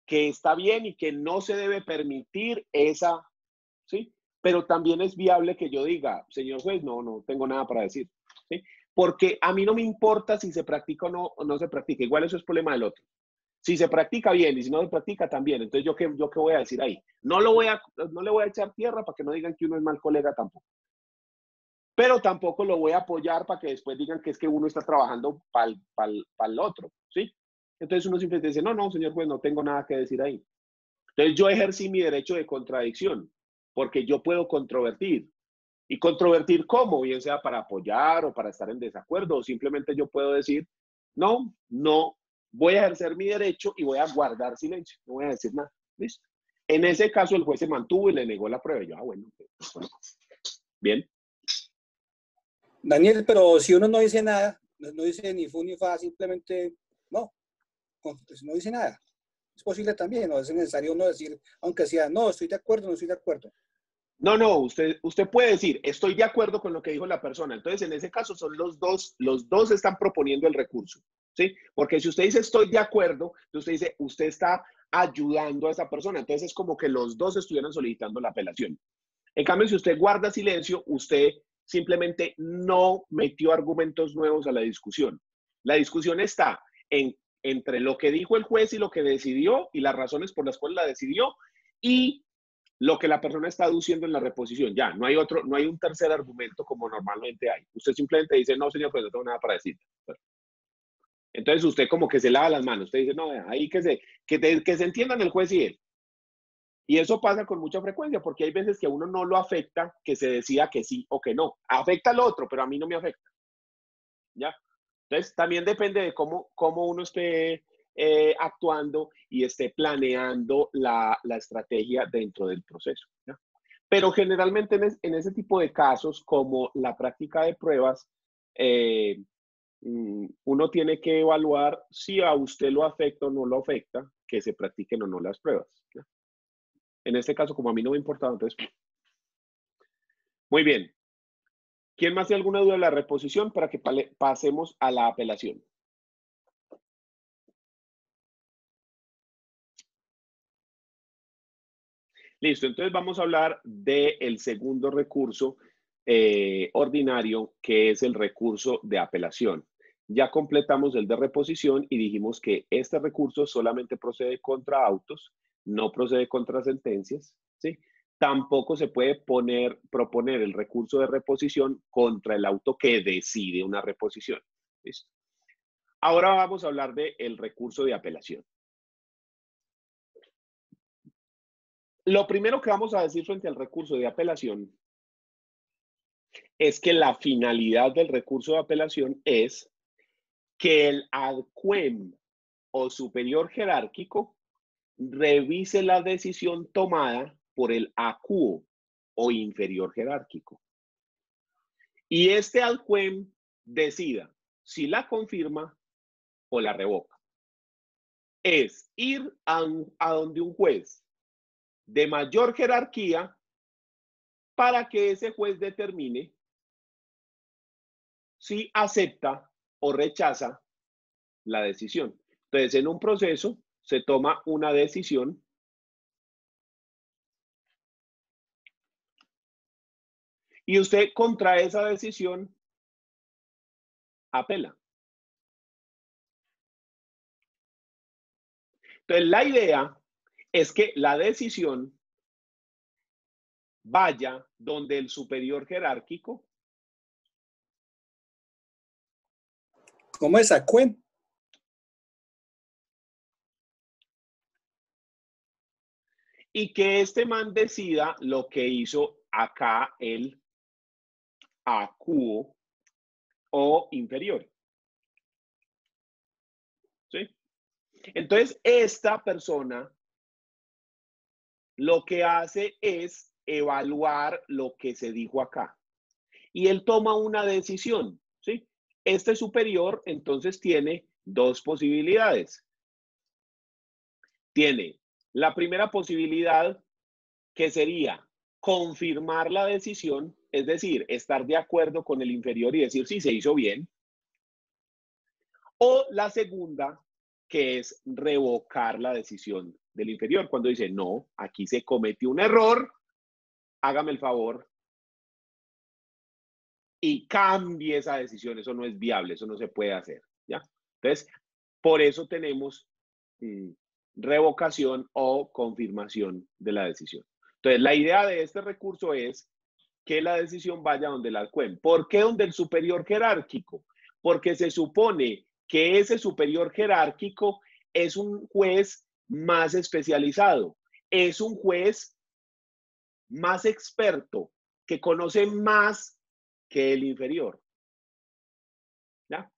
que está bien y que no se debe permitir esa, ¿sí? Pero también es viable que yo diga, señor juez, no tengo nada para decir, ¿sí? Porque a mí no me importa si se practica o no se practica. Igual eso es problema del otro. Si se practica bien y si no se practica también. Entonces, ¿yo qué voy a decir ahí? No le voy a echar tierra para que no digan que uno es mal colega tampoco. Pero tampoco lo voy a apoyar para que después digan que es que uno está trabajando para el otro, ¿sí? Entonces uno simplemente dice, no, señor juez, no tengo nada que decir ahí. Entonces yo ejercí mi derecho de contradicción, porque yo puedo controvertir. ¿Y controvertir cómo? Bien sea para apoyar o para estar en desacuerdo, o simplemente yo puedo decir, no, voy a ejercer mi derecho y voy a guardar silencio, no voy a decir nada. ¿Listo? En ese caso el juez se mantuvo y le negó la prueba. Yo, bueno, bien. Daniel, pero si uno no dice nada, no dice ni fu ni fa, simplemente no, pues no dice nada. Es posible también, no es necesario uno decir, aunque sea, no, estoy de acuerdo, no estoy de acuerdo. No, usted puede decir, estoy de acuerdo con lo que dijo la persona. Entonces, en ese caso son los dos están proponiendo el recurso, ¿sí? Porque si usted dice estoy de acuerdo, usted dice, usted está ayudando a esa persona. Entonces, es como que los dos estuvieran solicitando la apelación. En cambio, si usted guarda silencio, usted simplemente no metió argumentos nuevos a la discusión. La discusión está entre lo que dijo el juez y lo que decidió y las razones por las cuales la decidió y lo que la persona está aduciendo en la reposición. Ya, no hay un tercer argumento como normalmente hay. Usted simplemente dice, no, señor, pues no tengo nada para decir. Entonces usted como que se lava las manos. Usted dice, no, ahí que se entiendan el juez y él. Y eso pasa con mucha frecuencia, porque hay veces que a uno no lo afecta que se decida que sí o que no. Afecta al otro, pero a mí no me afecta. ¿Ya? Entonces, también depende de cómo uno esté actuando y esté planeando la estrategia dentro del proceso. ¿Ya? Pero generalmente en ese tipo de casos, como la práctica de pruebas, uno tiene que evaluar si a usted lo afecta o no lo afecta que se practiquen o no las pruebas. ¿Ya? En este caso, como a mí no me importaba, entonces... Muy bien. ¿Quién más tiene alguna duda de la reposición para que pasemos a la apelación? Listo, entonces vamos a hablar del segundo recurso ordinario, que es el recurso de apelación. Ya completamos el de reposición y dijimos que este recurso solamente procede contra autos, no procede contra sentencias, ¿sí? Tampoco se puede proponer el recurso de reposición contra el auto que decide una reposición. ¿Listo? Ahora vamos a hablar del recurso de apelación. Lo primero que vamos a decir frente al recurso de apelación es que la finalidad del recurso de apelación es que el adquem o superior jerárquico revise la decisión tomada por el acuo o inferior jerárquico. Y este adquem decida si la confirma o la revoca. Es ir a donde un juez de mayor jerarquía para que ese juez determine si acepta o rechaza la decisión. Entonces, en un proceso se toma una decisión Y usted contra esa decisión apela. Entonces, la idea es que la decisión vaya donde el superior jerárquico. ¿Cómo es ACUEM? Y que este man decida lo que hizo acá el acuo o inferior. ¿Sí? Entonces, esta persona lo que hace es evaluar lo que se dijo acá. Y él toma una decisión, ¿sí? Este superior entonces tiene dos posibilidades. Tiene la primera posibilidad, que sería confirmar la decisión, es decir, estar de acuerdo con el inferior y decir, sí, se hizo bien. O la segunda, que es revocar la decisión del inferior, cuando dice, no, aquí se cometió un error, hágame el favor y cambie esa decisión. Eso no es viable, eso no se puede hacer, ¿ya? Entonces, por eso tenemos revocación o confirmación de la decisión. Entonces, la idea de este recurso es que la decisión vaya donde la CUEM. ¿Por qué donde el superior jerárquico? Porque se supone que ese superior jerárquico es un juez más especializado, es un juez más experto, que conoce más que el inferior. ¿Ya?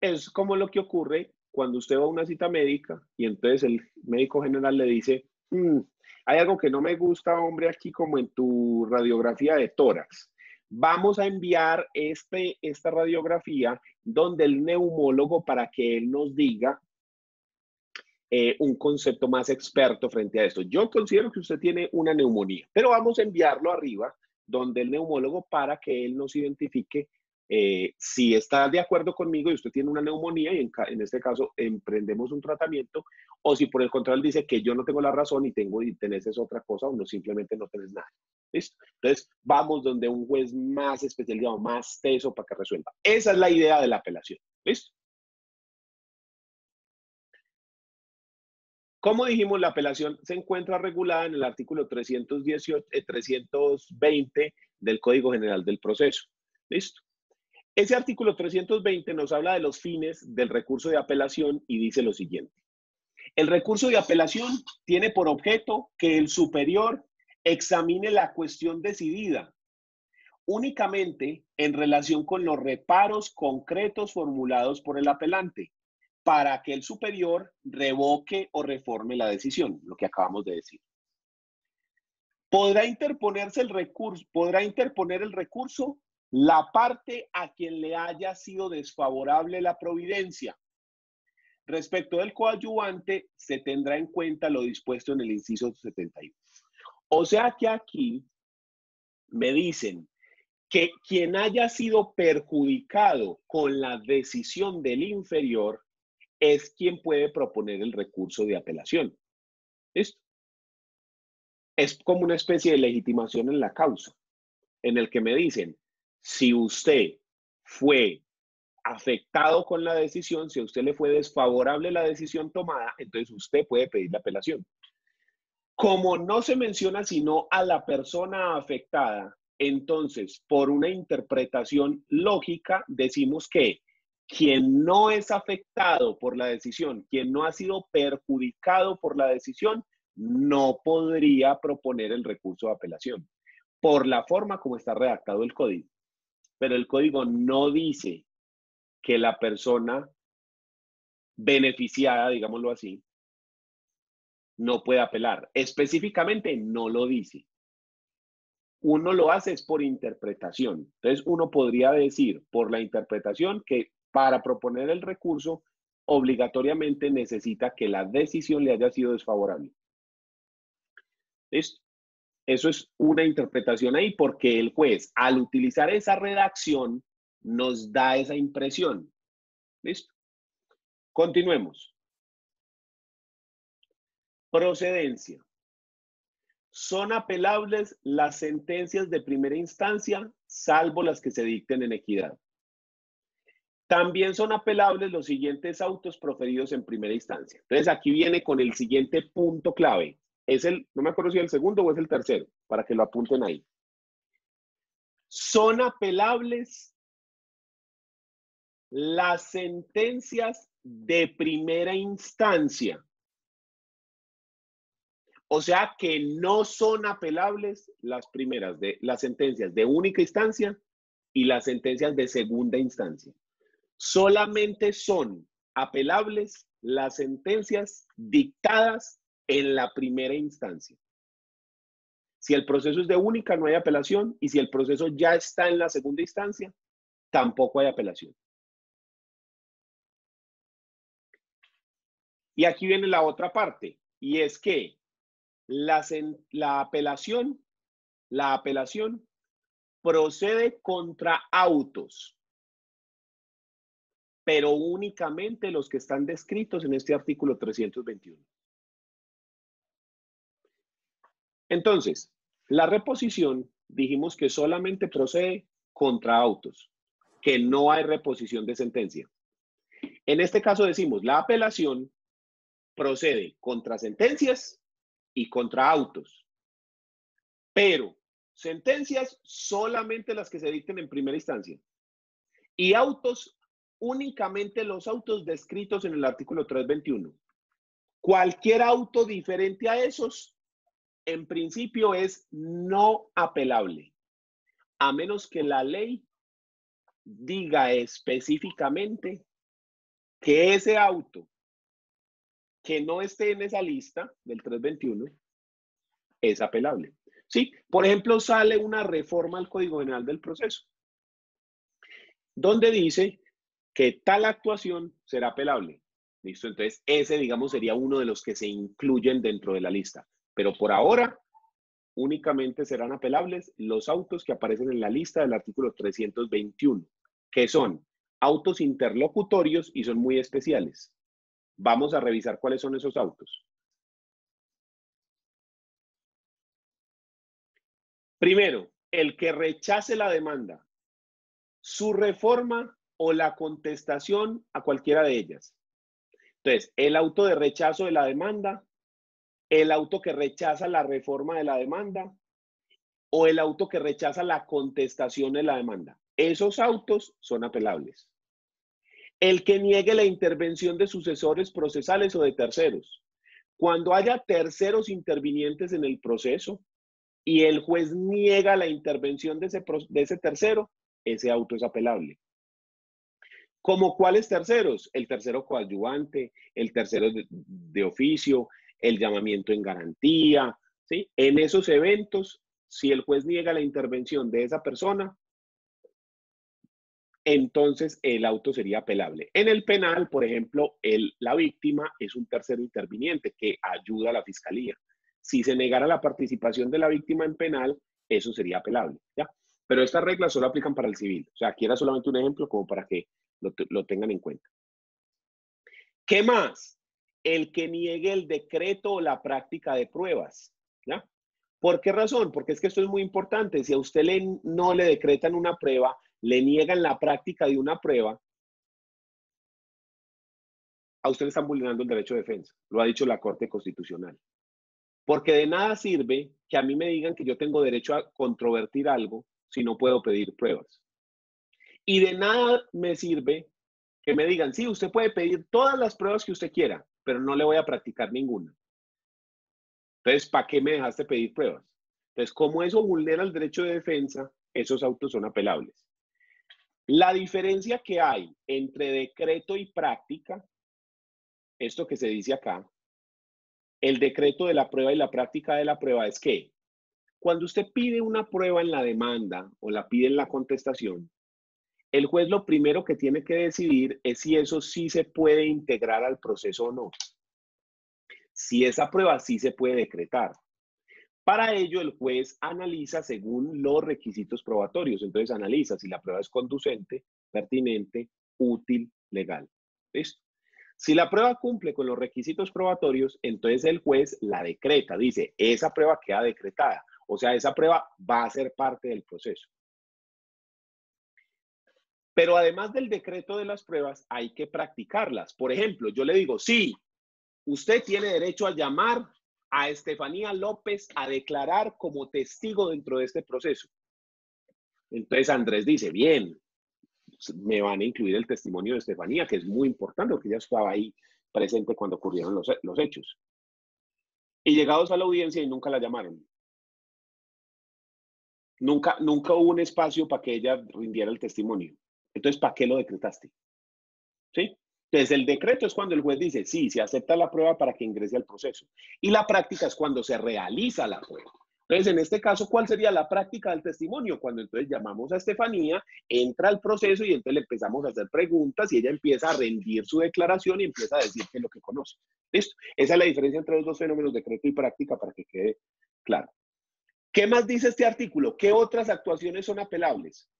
Es como lo que ocurre cuando usted va a una cita médica y entonces el médico general le dice, hay algo que no me gusta, hombre, aquí como en tu radiografía de tórax. Vamos a enviar esta radiografía donde el neumólogo para que él nos diga un concepto más experto frente a esto. Yo considero que usted tiene una neumonía, pero vamos a enviarlo arriba donde el neumólogo para que él nos identifique si está de acuerdo conmigo y usted tiene una neumonía y en este caso emprendemos un tratamiento, o si por el contrario dice que yo no tengo la razón y tenés es otra cosa o no, simplemente no tenés nada. ¿Listo? Entonces vamos donde un juez más especializado, más teso para que resuelva. Esa es la idea de la apelación. ¿Listo? Como dijimos, la apelación se encuentra regulada en el artículo 320 del Código General del Proceso. ¿Listo? Ese artículo 320 nos habla de los fines del recurso de apelación y dice lo siguiente. El recurso de apelación tiene por objeto que el superior examine la cuestión decidida únicamente en relación con los reparos concretos formulados por el apelante, para que el superior revoque o reforme la decisión, lo que acabamos de decir. Podrá interponer el recurso la parte a quien le haya sido desfavorable la providencia. Respecto del coadyuvante, se tendrá en cuenta lo dispuesto en el inciso 71. O sea que aquí me dicen que quien haya sido perjudicado con la decisión del inferior es quien puede proponer el recurso de apelación. ¿Listo? Es como una especie de legitimación en la causa, en el que me dicen, si usted fue afectado con la decisión, si a usted le fue desfavorable la decisión tomada, entonces usted puede pedir la apelación. Como no se menciona sino a la persona afectada, entonces, por una interpretación lógica, decimos que quien no es afectado por la decisión, quien no ha sido perjudicado por la decisión, no podría proponer el recurso de apelación, por la forma como está redactado el código. Pero el código no dice que la persona beneficiada, digámoslo así, no puede apelar. Específicamente no lo dice. Uno lo hace es por interpretación. Entonces, uno podría decir por la interpretación que para proponer el recurso, obligatoriamente necesita que la decisión le haya sido desfavorable. ¿Listo? Eso es una interpretación ahí porque el juez, al utilizar esa redacción, nos da esa impresión. ¿Listo? Continuemos. Procedencia. son apelables las sentencias de primera instancia, salvo las que se dicten en equidad. También son apelables los siguientes autos proferidos en primera instancia. Entonces, aquí viene con el siguiente punto clave. No me acuerdo si es el segundo o es el tercero, para que lo apunten ahí. Son apelables las sentencias de primera instancia. O sea que no son apelables las sentencias de única instancia y las sentencias de segunda instancia. Solamente son apelables las sentencias dictadas en la primera instancia. Si el proceso es de única, no hay apelación, y si el proceso ya está en la segunda instancia, tampoco hay apelación. Y aquí viene la otra parte, y es que la apelación procede contra autos, pero únicamente los que están descritos en este artículo 321. Entonces, la reposición, dijimos que solamente procede contra autos, que no hay reposición de sentencia. En este caso decimos, la apelación procede contra sentencias y contra autos, pero sentencias solamente las que se dicten en primera instancia y autos únicamente los autos descritos en el artículo 321. Cualquier auto diferente a esos, en principio, es no apelable, a menos que la ley diga específicamente que ese auto que no esté en esa lista del 321 es apelable. Sí, por ejemplo, sale una reforma al Código General del Proceso, donde dice que tal actuación será apelable. ¿Listo? Entonces, ese, digamos, sería uno de los que se incluyen dentro de la lista. Pero por ahora, únicamente serán apelables los autos que aparecen en la lista del artículo 321, que son autos interlocutorios y son muy especiales. Vamos a revisar cuáles son esos autos. Primero, el que rechace la demanda, su reforma o la contestación a cualquiera de ellas. Entonces, el auto de rechazo de la demanda, el auto que rechaza la reforma de la demanda o el auto que rechaza la contestación de la demanda. Esos autos son apelables. El que niegue la intervención de sucesores procesales o de terceros. Cuando haya terceros intervinientes en el proceso y el juez niega la intervención de ese tercero, ese auto es apelable. ¿Como cuáles terceros? El tercero coadyuvante, el tercero de oficio, el llamamiento en garantía, ¿sí? En esos eventos, si el juez niega la intervención de esa persona, entonces el auto sería apelable. En el penal, por ejemplo, la víctima es un tercero interviniente que ayuda a la fiscalía. Si se negara la participación de la víctima en penal, eso sería apelable, ¿ya? Pero estas reglas solo aplican para el civil. O sea, aquí era solamente un ejemplo como para que lo tengan en cuenta. ¿Qué más? El que niegue el decreto o la práctica de pruebas, ¿ya? ¿Por qué razón? Porque es que esto es muy importante. Si a usted no le decretan una prueba, le niegan la práctica de una prueba, a usted le están vulnerando el derecho de defensa. Lo ha dicho la Corte Constitucional. Porque de nada sirve que a mí me digan que yo tengo derecho a controvertir algo si no puedo pedir pruebas. Y de nada me sirve que me digan, sí, usted puede pedir todas las pruebas que usted quiera, pero no le voy a practicar ninguna. Entonces, ¿para qué me dejaste pedir pruebas? Entonces, como eso vulnera el derecho de defensa, esos autos son apelables. La diferencia que hay entre decreto y práctica, esto que se dice acá, el decreto de la prueba y la práctica de la prueba es que cuando usted pide una prueba en la demanda o la pide en la contestación, el juez lo primero que tiene que decidir es si eso sí se puede integrar al proceso o no. Si esa prueba sí se puede decretar. Para ello, el juez analiza según los requisitos probatorios. Entonces, analiza si la prueba es conducente, pertinente, útil, legal. ¿Listo? Si la prueba cumple con los requisitos probatorios, entonces el juez la decreta, dice, esa prueba queda decretada. O sea, esa prueba va a ser parte del proceso. Pero además del decreto de las pruebas, hay que practicarlas. Por ejemplo, yo le digo, sí, usted tiene derecho a llamar a Estefanía López a declarar como testigo dentro de este proceso. Entonces Andrés dice, bien, me van a incluir el testimonio de Estefanía, que es muy importante porque ella estaba ahí presente cuando ocurrieron los hechos. Y llegados a la audiencia y nunca la llamaron. Nunca hubo un espacio para que ella rindiera el testimonio. Entonces, ¿para qué lo decretaste? ¿Sí? Entonces, el decreto es cuando el juez dice, sí, se acepta la prueba para que ingrese al proceso. Y la práctica es cuando se realiza la prueba. Entonces, en este caso, ¿cuál sería la práctica del testimonio? Cuando entonces llamamos a Estefanía, entra al proceso y entonces le empezamos a hacer preguntas y ella empieza a rendir su declaración y empieza a decir qué es lo que conoce. ¿Listo? Esa es la diferencia entre los dos fenómenos, decreto y práctica, para que quede claro. ¿Qué más dice este artículo? ¿Qué otras actuaciones son apelables?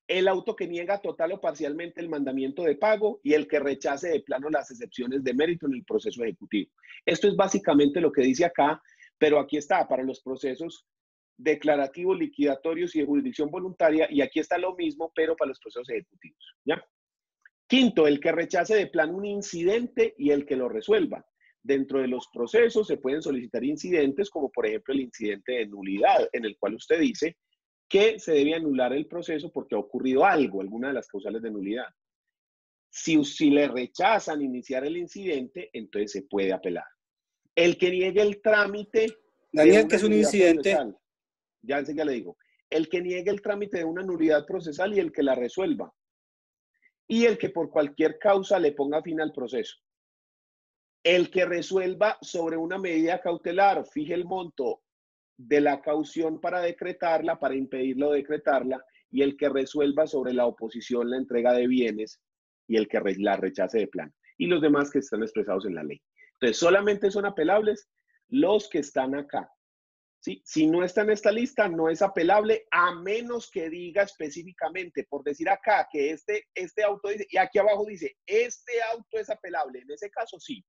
El auto que niega total o parcialmente el mandamiento de pago y el que rechace de plano las excepciones de mérito en el proceso ejecutivo. Esto es básicamente lo que dice acá, pero aquí está para los procesos declarativos, liquidatorios y de jurisdicción voluntaria, y aquí está lo mismo, pero para los procesos ejecutivos. ¿Ya? Quinto, el que rechace de plano un incidente y el que lo resuelva. Dentro de los procesos se pueden solicitar incidentes, como por ejemplo el incidente de nulidad, en el cual usted dice que se debe anular el proceso porque ha ocurrido algo, alguna de las causales de nulidad. Si le rechazan iniciar el incidente, entonces se puede apelar. El que niegue el trámite... Daniel, ¿qué es un incidente? Procesal, ya le digo. El que niegue el trámite de una nulidad procesal y el que la resuelva. Y el que por cualquier causa le ponga fin al proceso. El que resuelva sobre una medida cautelar, fije el monto de la caución para decretarla, para impedirlo decretarla, y el que resuelva sobre la oposición, la entrega de bienes, y el que la rechace de plano. Y los demás que están expresados en la ley. Entonces, solamente son apelables los que están acá. ¿Sí? Si no está en esta lista, no es apelable, a menos que diga específicamente, por decir acá, que este auto dice, y aquí abajo dice, este auto es apelable. En ese caso, sí.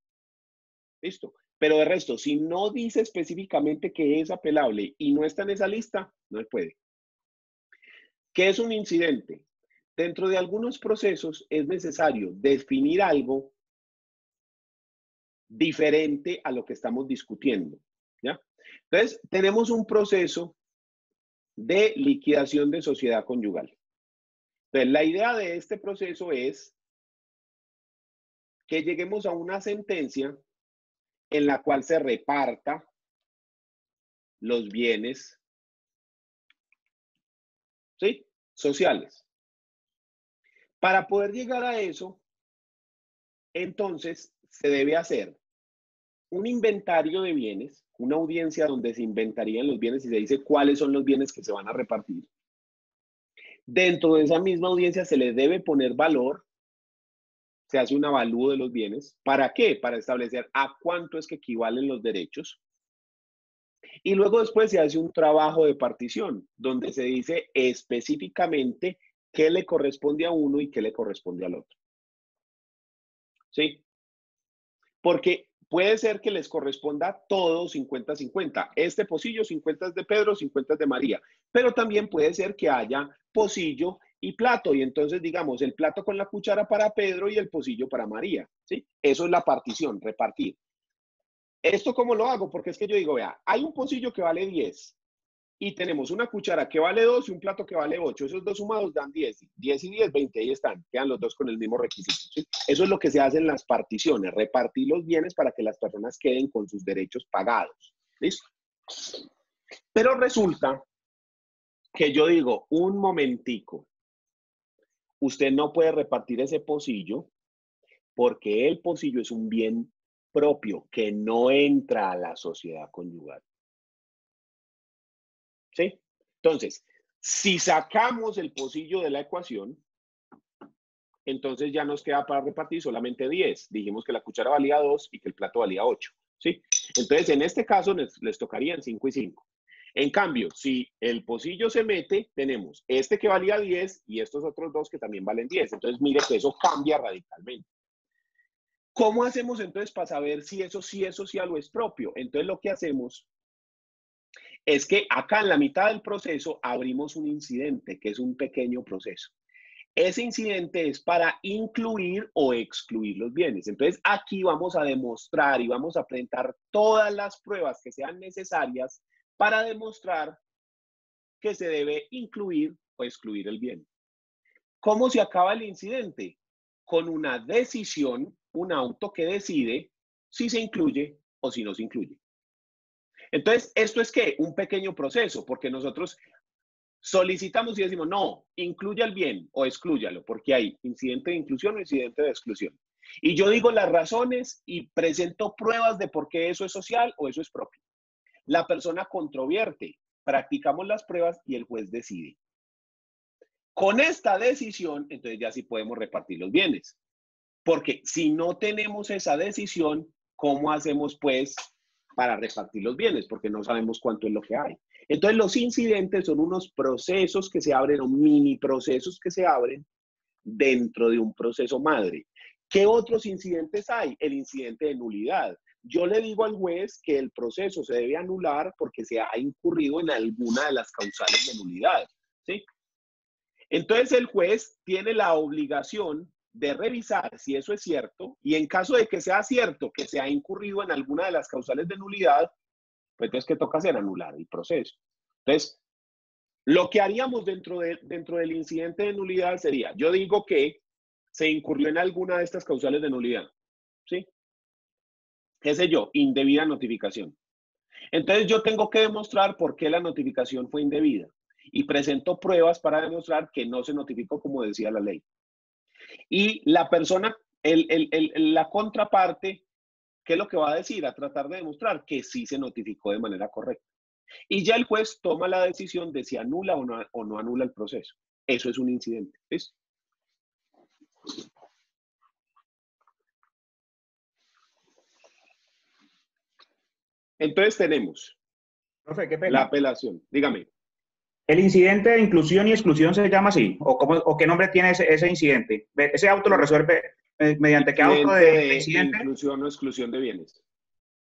¿Listo? Pero de resto, si no dice específicamente que es apelable y no está en esa lista, no se puede. ¿Qué es un incidente? Dentro de algunos procesos es necesario definir algo diferente a lo que estamos discutiendo. ¿Ya? Entonces, tenemos un proceso de liquidación de sociedad conyugal. Entonces, la idea de este proceso es que lleguemos a una sentencia en la cual se reparta los bienes, ¿sí?, sociales. Para poder llegar a eso, entonces se debe hacer un inventario de bienes, una audiencia donde se inventarían los bienes y se dice cuáles son los bienes que se van a repartir. Dentro de esa misma audiencia se le debe poner valor, se hace un avalúo de los bienes. ¿Para qué? Para establecer a cuánto es que equivalen los derechos. Y luego después se hace un trabajo de partición, donde se dice específicamente qué le corresponde a uno y qué le corresponde al otro. ¿Sí? Porque puede ser que les corresponda todo 50-50. Este pocillo, 50 es de Pedro, 50 es de María. Pero también puede ser que haya pocillo y plato. Y entonces, digamos, el plato con la cuchara para Pedro y el pocillo para María. ¿Sí? Eso es la partición, repartir. ¿Esto cómo lo hago? Porque es que yo digo, vea, hay un pocillo que vale 10 y tenemos una cuchara que vale 2 y un plato que vale 8. Esos dos sumados dan 10. 10 y 10, 20, ahí están. Quedan los dos con el mismo requisito. ¿Sí? Eso es lo que se hace en las particiones, repartir los bienes para que las personas queden con sus derechos pagados. ¿Listo? Pero resulta que yo digo, un momentico, usted no puede repartir ese pocillo porque el pocillo es un bien propio que no entra a la sociedad conyugal. ¿Sí? Entonces, si sacamos el pocillo de la ecuación, entonces ya nos queda para repartir solamente 10. Dijimos que la cuchara valía 2 y que el plato valía 8. ¿Sí? Entonces, en este caso les tocarían 5 y 5. En cambio, si el pocillo se mete, tenemos este que valía 10 y estos otros dos que también valen 10. Entonces, mire que eso cambia radicalmente. ¿Cómo hacemos entonces para saber si eso sí es social o es propio? Entonces lo que hacemos es que acá en la mitad del proceso abrimos un incidente, que es un pequeño proceso. Ese incidente es para incluir o excluir los bienes. Entonces aquí vamos a demostrar y vamos a presentar todas las pruebas que sean necesarias para demostrar que se debe incluir o excluir el bien. ¿Cómo se acaba el incidente? Con una decisión, un auto que decide si se incluye o si no se incluye. Entonces, ¿esto es qué? Un pequeño proceso, porque nosotros solicitamos y decimos, no, incluya el bien o exclúyalo, porque hay incidente de inclusión o incidente de exclusión. Y yo digo las razones y presento pruebas de por qué eso es social o eso es propio. La persona controvierte, practicamos las pruebas y el juez decide. Con esta decisión, entonces ya sí podemos repartir los bienes. Porque si no tenemos esa decisión, ¿cómo hacemos pues para repartir los bienes? Porque no sabemos cuánto es lo que hay. Entonces los incidentes son unos procesos que se abren o mini procesos que se abren dentro de un proceso madre. ¿Qué otros incidentes hay? El incidente de nulidad. Yo le digo al juez que el proceso se debe anular porque se ha incurrido en alguna de las causales de nulidad, ¿sí? Entonces el juez tiene la obligación de revisar si eso es cierto y en caso de que sea cierto que se ha incurrido en alguna de las causales de nulidad, pues entonces ¿qué toca hacer? Anular el proceso. Entonces, lo que haríamos dentro del incidente de nulidad sería, yo digo que se incurrió en alguna de estas causales de nulidad, ¿sí? ¿Qué sé yo? Indebida notificación. Entonces yo tengo que demostrar por qué la notificación fue indebida y presento pruebas para demostrar que no se notificó como decía la ley. Y la persona, la contraparte, ¿qué es lo que va a decir? A tratar de demostrar que sí se notificó de manera correcta. Y ya el juez toma la decisión de si anula o no anula el proceso. Eso es un incidente. ¿Listo? Entonces tenemos Profe, qué la pena. apelación. Dígame. ¿El incidente de inclusión y exclusión se llama así? ¿O qué nombre tiene ese incidente? ¿Ese auto lo resuelve mediante qué auto Incidente de de incidente? inclusión o exclusión de bienes.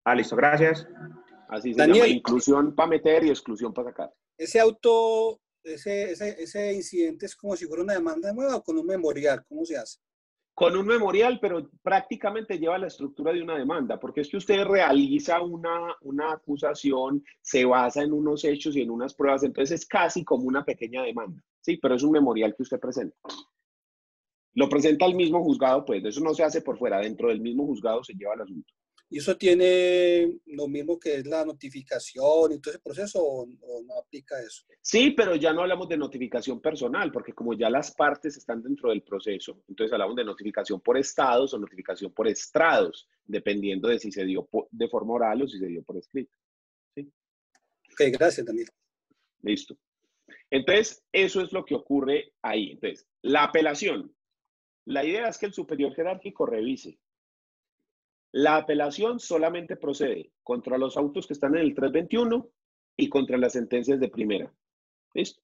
Ah, listo, gracias. Así se llama. Daniel, Inclusión para meter y exclusión para sacar. ese auto, ese incidente es como si fuera una demanda nueva o con un memorial, ¿cómo se hace? Con un memorial, pero prácticamente lleva la estructura de una demanda, porque es que usted realiza una acusación, se basa en unos hechos y en unas pruebas, entonces es casi como una pequeña demanda, ¿sí? Pero es un memorial que usted presenta. Lo presenta el mismo juzgado, pues eso no se hace por fuera, dentro del mismo juzgado se lleva el asunto. ¿Y eso tiene lo mismo que es la notificación y todo ese proceso o no aplica eso? Sí, pero ya no hablamos de notificación personal, porque como ya las partes están dentro del proceso, entonces hablamos de notificación por estados o notificación por estrados, dependiendo de si se dio de forma oral o si se dio por escrito. ¿Sí? Ok, gracias, Daniel. Listo. Entonces, eso es lo que ocurre ahí. Entonces, la apelación. La idea es que el superior jerárquico revise. La apelación solamente procede contra los autos que están en el 321 y contra las sentencias de primera. ¿Listo?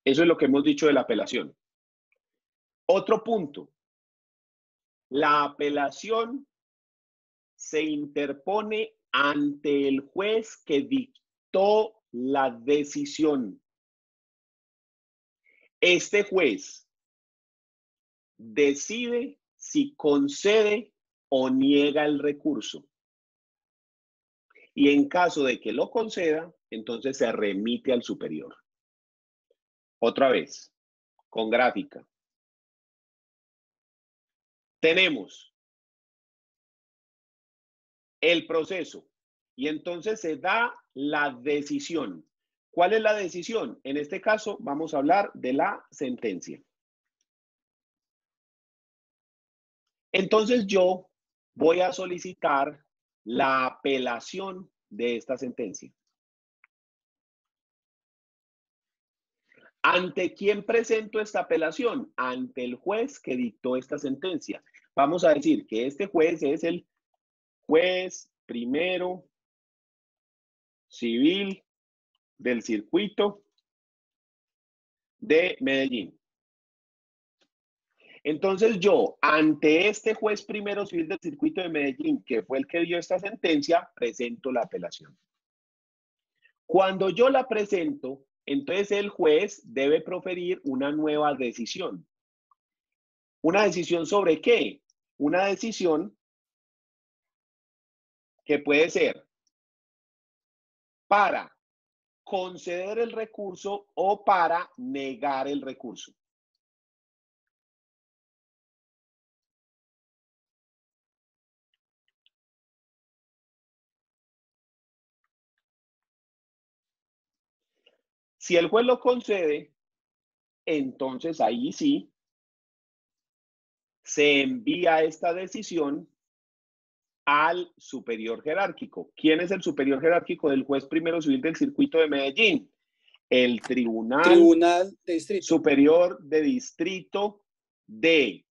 Eso es lo que hemos dicho de la apelación. Otro punto. La apelación se interpone ante el juez que dictó la decisión. Este juez decide si concede o niega el recurso. Y en caso de que lo conceda, entonces se remite al superior. Otra vez, con gráfica. Tenemos el proceso y entonces se da la decisión. ¿Cuál es la decisión? En este caso vamos a hablar de la sentencia. Entonces yo voy a solicitar la apelación de esta sentencia. ¿Ante quién presento esta apelación? Ante el juez que dictó esta sentencia. Vamos a decir que este juez es el juez primero civil del circuito de Medellín. Entonces yo, ante este juez primero civil del circuito de Medellín, que fue el que dio esta sentencia, presento la apelación. Cuando yo la presento, entonces el juez debe proferir una nueva decisión. ¿Una decisión sobre qué? Una decisión que puede ser para conceder el recurso o para negar el recurso. Si el juez lo concede, entonces ahí sí se envía esta decisión al superior jerárquico. ¿Quién es el superior jerárquico del juez primero civil del circuito de Medellín? El Tribunal de Distrito Superior de Distrito de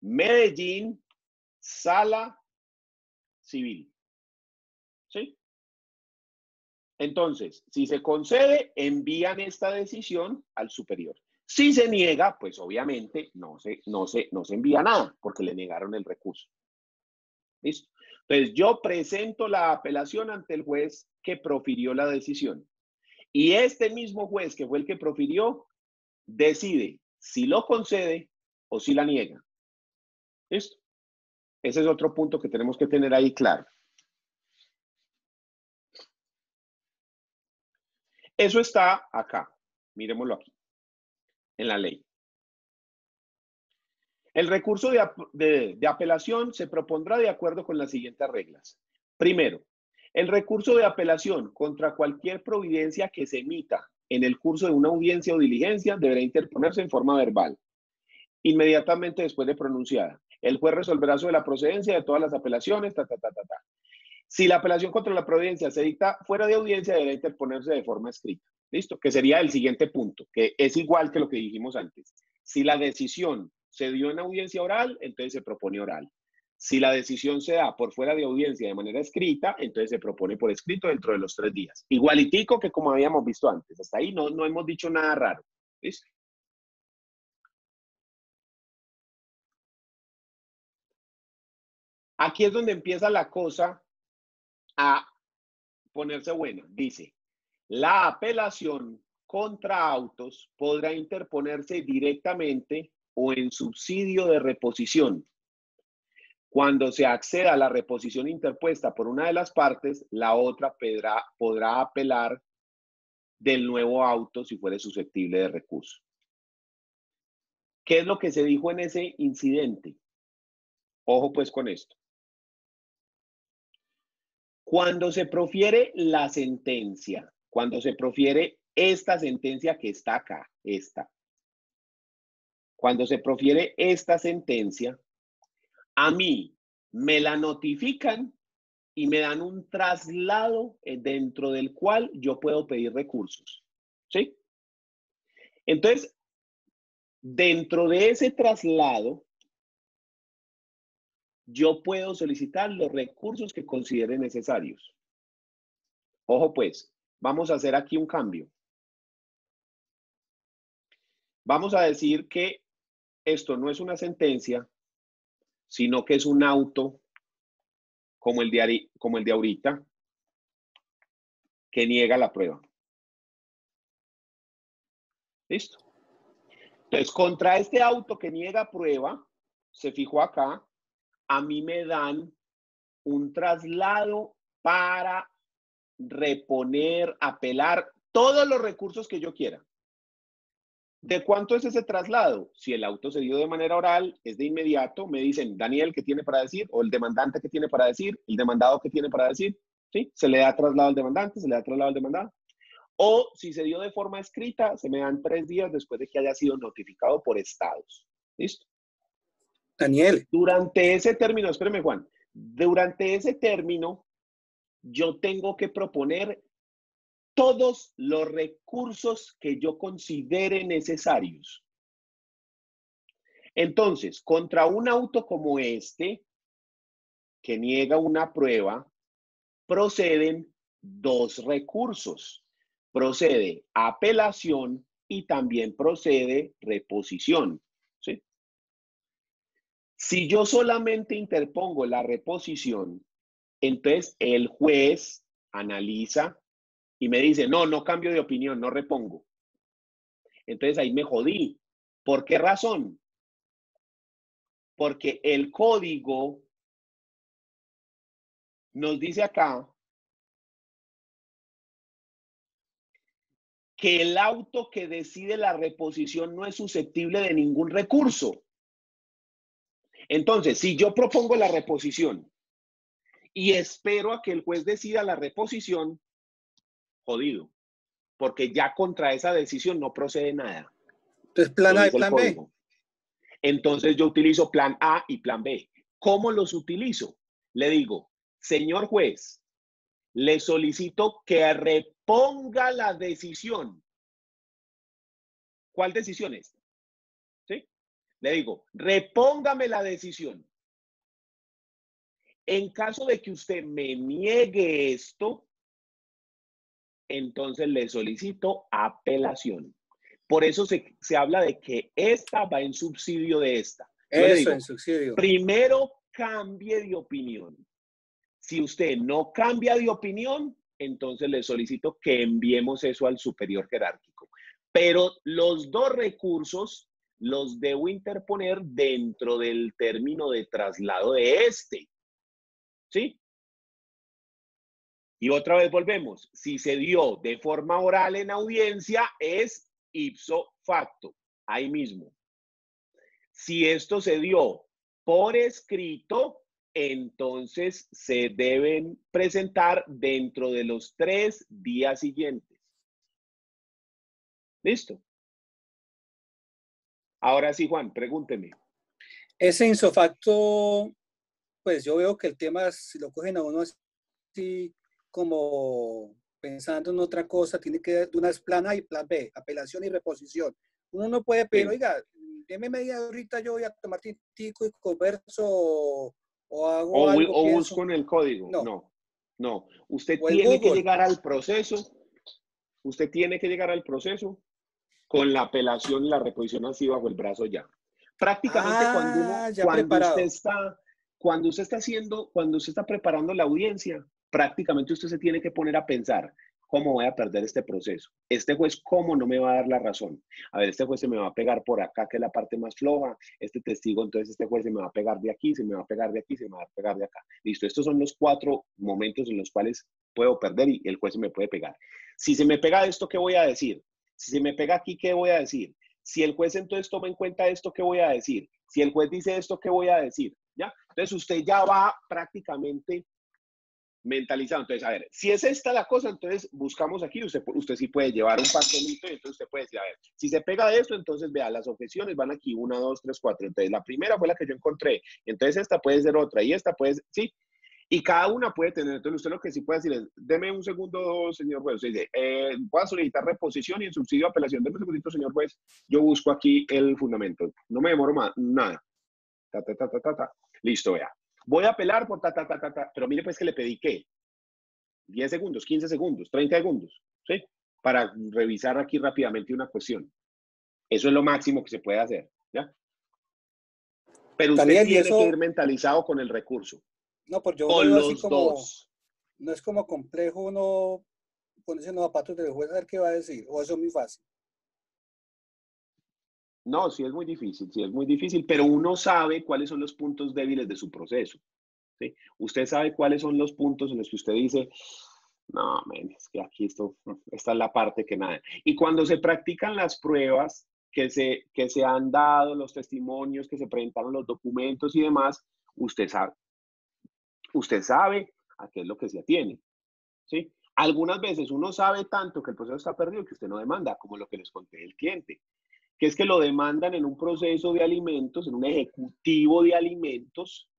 Medellín, Sala Civil. ¿Sí? Entonces, si se concede, envían esta decisión al superior. Si se niega, pues obviamente no se envía nada porque le negaron el recurso. ¿Listo? Entonces, yo presento la apelación ante el juez que profirió la decisión. Y este mismo juez que fue el que profirió, decide si lo concede o si la niega. ¿Listo? Ese es otro punto que tenemos que tener ahí claro. Eso está acá. Miremoslo aquí, en la ley. El recurso de apelación se propondrá de acuerdo con las siguientes reglas. Primero, el recurso de apelación contra cualquier providencia que se emita en el curso de una audiencia o diligencia deberá interponerse en forma verbal, inmediatamente después de pronunciada. El juez resolverá sobre la procedencia de todas las apelaciones, Si la apelación contra la providencia se dicta fuera de audiencia, deberá interponerse de forma escrita. ¿Listo? Que sería el siguiente punto, que es igual que lo que dijimos antes. Si la decisión se dio en audiencia oral, entonces se propone oral. Si la decisión se da por fuera de audiencia de manera escrita, entonces se propone por escrito dentro de los 3 días. Igualitico que como habíamos visto antes. Hasta ahí no hemos dicho nada raro. ¿Listo? Aquí es donde empieza la cosa a ponerse buena. Dice, la apelación contra autos podrá interponerse directamente o en subsidio de reposición. Cuando se acceda a la reposición interpuesta por una de las partes, la otra podrá apelar del nuevo auto si fuere susceptible de recurso. ¿Qué es lo que se dijo en ese incidente? Ojo pues con esto. Cuando se profiere la sentencia, cuando se profiere esta sentencia que está acá, cuando se profiere esta sentencia, a mí me la notifican y me dan un traslado dentro del cual yo puedo pedir recursos. ¿Sí? Entonces, dentro de ese traslado, yo puedo solicitar los recursos que considere necesarios. Ojo pues, vamos a hacer aquí un cambio. Vamos a decir que esto no es una sentencia, sino que es un auto como el de ahorita, que niega la prueba. ¿Listo? Entonces, contra este auto que niega prueba, se fijó acá, a mí me dan un traslado para reponer, apelar todos los recursos que yo quiera. ¿De cuánto es ese traslado? Si el auto se dio de manera oral, es de inmediato, me dicen, Daniel, ¿qué tiene para decir? O el demandante, ¿qué tiene para decir? El demandado, ¿qué tiene para decir? ¿Sí? Se le da traslado al demandante, se le da traslado al demandado. O si se dio de forma escrita, se me dan 3 días después de que haya sido notificado por estados. ¿Listo? Daniel. Durante ese término, espérame Juan, durante ese término, yo tengo que proponer todos los recursos que yo considere necesarios. Entonces, contra un auto como este, que niega una prueba, proceden 2 recursos. Procede apelación y también procede reposición. ¿Sí? Si yo solamente interpongo la reposición, entonces el juez analiza y me dice, no, no cambio de opinión, no repongo. Entonces ahí me jodí. ¿Por qué razón? Porque el código nos dice acá que el auto que decide la reposición no es susceptible de ningún recurso. Entonces, si yo propongo la reposición y espero a que el juez decida la reposición, jodido, porque ya contra esa decisión no procede nada. Entonces, plan A y plan B. Entonces yo utilizo plan A y plan B. ¿Cómo los utilizo? Le digo, señor juez, le solicito que reponga la decisión. ¿Cuál decisión es? ¿Sí? Le digo, repóngame la decisión. En caso de que usted me niegue esto, entonces le solicito apelación. Por eso se habla de que esta va en subsidio de esta. Yo le digo, en subsidio. Primero cambie de opinión. Si usted no cambia de opinión, entonces le solicito que enviemos eso al superior jerárquico. Pero los dos recursos los debo interponer dentro del término de traslado de este. ¿Sí? Y otra vez volvemos. Si se dio de forma oral en audiencia, es ipso facto, ahí mismo. Si esto se dio por escrito, entonces se deben presentar dentro de los 3 días siguientes. ¿Listo? Ahora sí, Juan, pregúnteme. Ese ipso facto, pues yo veo que el tema, si lo cogen a uno así como pensando en otra cosa, tiene que dar una plan A y plan B, apelación y reposición. Uno no puede pedir, oiga, deme media horita, yo voy a tomar tintico y converso o hago algo. O busco en el código. No. Usted O tiene que llegar al proceso. Usted tiene que llegar al proceso con la apelación y la reposición así bajo el brazo ya. Prácticamente cuando usted está preparando la audiencia, prácticamente usted se tiene que poner a pensar, ¿cómo voy a perder este proceso? Este juez, ¿cómo no me va a dar la razón? A ver, este juez se me va a pegar por acá, que es la parte más floja. Este testigo, entonces este juez se me va a pegar de aquí, se me va a pegar de aquí, se me va a pegar de acá. Listo, estos son los 4 momentos en los cuales puedo perder y el juez se me puede pegar. Si se me pega esto, ¿qué voy a decir? Si se me pega aquí, ¿qué voy a decir? Si el juez entonces toma en cuenta esto, ¿qué voy a decir? Si el juez dice esto, ¿qué voy a decir? ¿Ya? Entonces usted ya va prácticamente mentalizado. Entonces, a ver, si es esta la cosa, entonces buscamos aquí, usted sí puede llevar un papelito y entonces usted puede decir, a ver, si se pega de esto, entonces vea, las objeciones van aquí, 1, 2, 3, 4. Entonces, la primera fue la que yo encontré, entonces esta puede ser otra y esta puede ser, sí, y cada una puede tener, entonces usted lo que sí puede decir es, deme un segundo, señor juez, usted dice, voy a solicitar reposición y en subsidio de apelación, deme un segundito, señor juez, yo busco aquí el fundamento, no me demoro más, nada, listo, vea. Voy a apelar por pero mire pues que le pedí ¿qué? 10 segundos, 15 segundos, 30 segundos, ¿sí? Para revisar aquí rápidamente una cuestión. Eso es lo máximo que se puede hacer, ¿ya? Pero usted Daniel, tiene que ir mentalizado con el recurso. No, pues yo con veo los así como, dos. no es como complejo uno ponerse en los zapatos del juez a ver qué va a decir, o eso es muy fácil. No, sí es muy difícil, pero uno sabe cuáles son los puntos débiles de su proceso. ¿Sí? Usted sabe cuáles son los puntos en los que usted dice, no, man, es que aquí esta es la parte que nada. Y cuando se practican las pruebas que se han dado, los testimonios que se presentaron, los documentos y demás, usted sabe a qué es lo que se atiene. ¿Sí? Algunas veces uno sabe tanto que el proceso está perdido que usted no demanda, como lo que les conté del cliente, que es que lo demandan en un proceso de alimentos, en un ejecutivo de alimentos,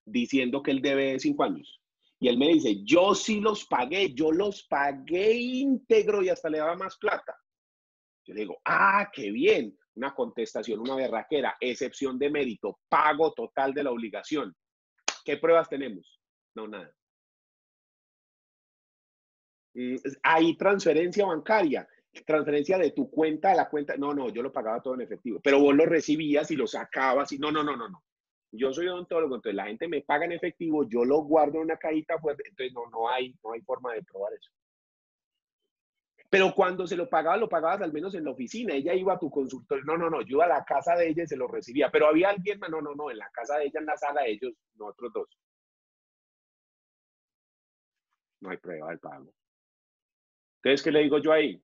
diciendo que él debe 5 años. Y él me dice, yo sí los pagué, yo los pagué íntegro y hasta le daba más plata. Yo le digo, qué bien, una contestación, una berraquera, excepción de mérito, pago total de la obligación. ¿Qué pruebas tenemos? No, nada. Hay transferencia bancaria. transferencia de tu cuenta a la cuenta. No, no, yo lo pagaba todo en efectivo, pero vos lo recibías y lo sacabas y no, no, no, no, no. Yo soy odontólogo, entonces la gente me paga en efectivo, yo lo guardo en una cajita fuerte, entonces no hay forma de probar eso. Pero cuando se lo pagabas al menos en la oficina. Ella iba a tu consultorio. No, no, no. Yo iba a la casa de ella y se lo recibía. Pero había alguien más. No, no, no. En la casa de ella, en la sala de ellos, nosotros dos. No hay prueba del pago. Entonces, ¿qué le digo yo ahí?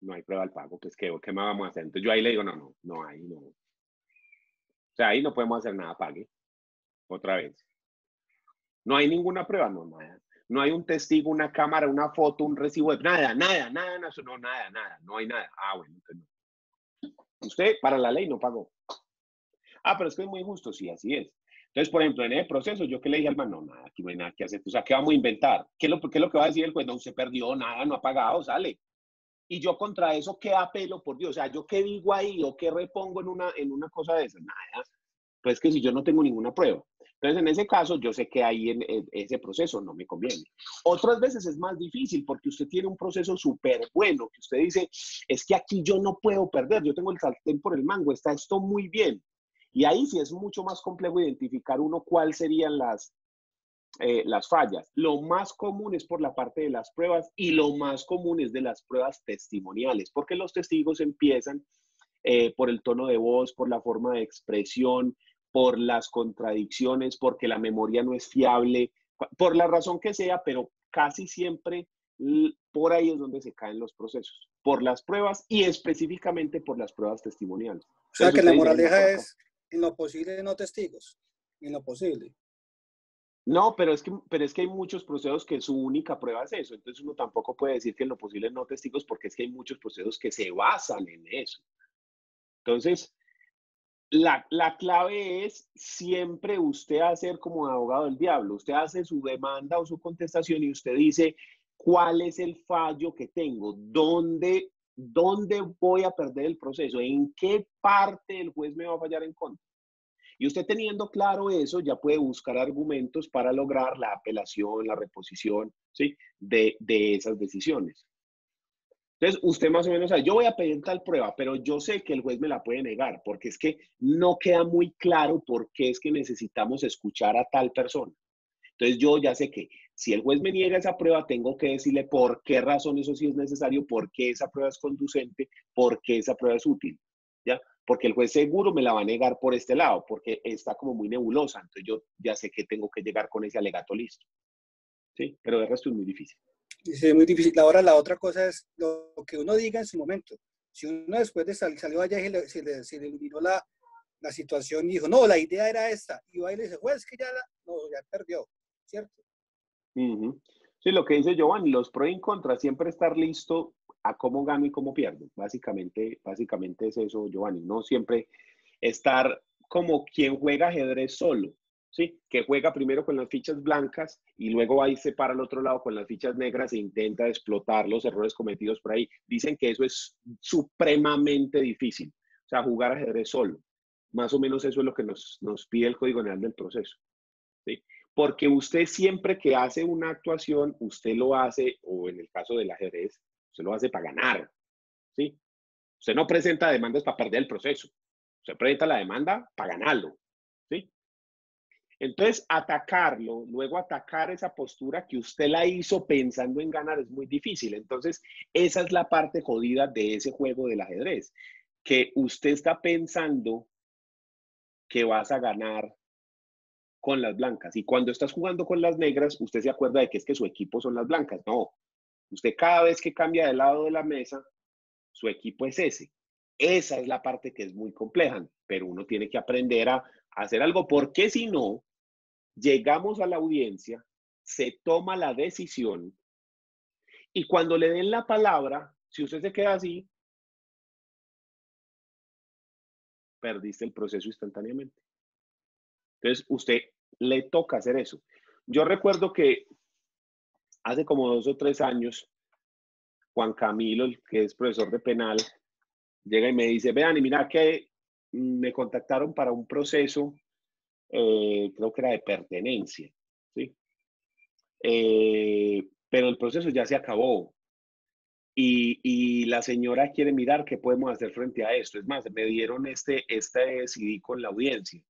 No hay prueba del pago. Pues, ¿qué más vamos a hacer? Entonces, yo ahí le digo, no, ahí no. O sea, ahí no podemos hacer nada, pague. Otra vez. No hay ninguna prueba, no, nada. No hay un testigo, una cámara, una foto, un recibo, nada, no hay nada. Ah, bueno, entonces no. Usted, para la ley, no pagó. Ah, pero es que es muy injusto, sí, así es. Entonces, por ejemplo, en el proceso, yo que le dije al man, no, nada, aquí no hay nada que hacer. O sea, ¿qué vamos a inventar? ¿Qué es lo que va a decir el juez? No, se perdió, nada, no ha pagado, sale. Y yo contra eso, ¿qué apelo, por Dios? O sea, ¿yo qué digo ahí o qué repongo en una cosa de esas? Nada. Pues que si yo no tengo ninguna prueba. Entonces, en ese caso, yo sé que ahí en ese proceso no me conviene. Otras veces es más difícil porque usted tiene un proceso súper bueno, que usted dice, es que aquí yo no puedo perder, yo tengo el sartén por el mango, está esto muy bien. Y ahí sí es mucho más complejo identificar uno cuáles serían las fallas. Lo más común es por la parte de las pruebas y lo más común es de las pruebas testimoniales, porque los testigos empiezan por el tono de voz, por la forma de expresión, por las contradicciones, porque la memoria no es fiable, por la razón que sea, pero casi siempre por ahí es donde se caen los procesos, por las pruebas y específicamente por las pruebas testimoniales. O sea, entonces que la usted dice, venga, por moraleja acá. es, en lo posible, no testigos, en lo posible. No, pero es que hay muchos procesos que su única prueba es eso. Entonces uno tampoco puede decir que en lo posible no testigos porque es que hay muchos procesos que se basan en eso. Entonces, la clave es siempre usted hacer como abogado del diablo. Usted hace su demanda o su contestación y usted dice, ¿cuál es el fallo que tengo? ¿Dónde voy a perder el proceso? ¿En qué parte el juez me va a fallar en contra? Y usted teniendo claro eso, ya puede buscar argumentos para lograr la apelación, la reposición, ¿sí? de esas decisiones. Entonces, usted más o menos sabe, yo voy a pedir tal prueba, pero yo sé que el juez me la puede negar, porque es que no queda muy claro por qué es que necesitamos escuchar a tal persona. Entonces, yo ya sé que si el juez me niega esa prueba, tengo que decirle por qué razón eso sí es necesario, por qué esa prueba es conducente, por qué esa prueba es útil, ¿ya? Porque el juez seguro me la va a negar por este lado, porque está como muy nebulosa. Entonces, yo ya sé que tengo que llegar con ese alegato listo, ¿sí? Pero de resto es muy difícil. Sí, es muy difícil. Ahora, la otra cosa es lo que uno diga en su momento. Si uno después de salió allá y se le iluminó la situación y dijo, no, la idea era esta, y va y le dice, juez, que no, ya perdió, ¿cierto? Sí, lo que dice Giovanni, los pros y contras, siempre estar listo a cómo gano y cómo pierdo. Básicamente es eso, Giovanni. No siempre estar como quien juega ajedrez solo, ¿sí? Que juega primero con las fichas blancas y luego va y se para al otro lado con las fichas negras e intenta explotar los errores cometidos por ahí. Dicen que eso es supremamente difícil, o sea, jugar ajedrez solo. Más o menos eso es lo que nos pide el Código Penal del proceso, ¿sí? Porque usted siempre que hace una actuación, usted lo hace, o en el caso del ajedrez, usted lo hace para ganar, ¿sí? Usted no presenta demandas para perder el proceso. Usted presenta la demanda para ganarlo, ¿sí? Entonces, atacarlo, luego atacar esa postura que usted la hizo pensando en ganar es muy difícil. Entonces, esa es la parte jodida de ese juego del ajedrez, que usted está pensando que vas a ganar con las blancas. Y cuando estás jugando con las negras, usted se acuerda de que es que su equipo son las blancas. No, usted cada vez que cambia de lado de la mesa, su equipo es ese. Esa es la parte que es muy compleja, pero uno tiene que aprender a hacer algo, porque si no, llegamos a la audiencia, se toma la decisión y cuando le den la palabra, si usted se queda así, perdiste el proceso instantáneamente. Entonces, usted le toca hacer eso. Yo recuerdo que hace como 2 o 3 años, Juan Camilo, el que es profesor de penal, llega y me dice, vean, y mira que me contactaron para un proceso, creo que era de pertenencia, ¿sí? Pero el proceso ya se acabó. y la señora quiere mirar qué podemos hacer frente a esto. Es más, me dieron este CD con la audiencia.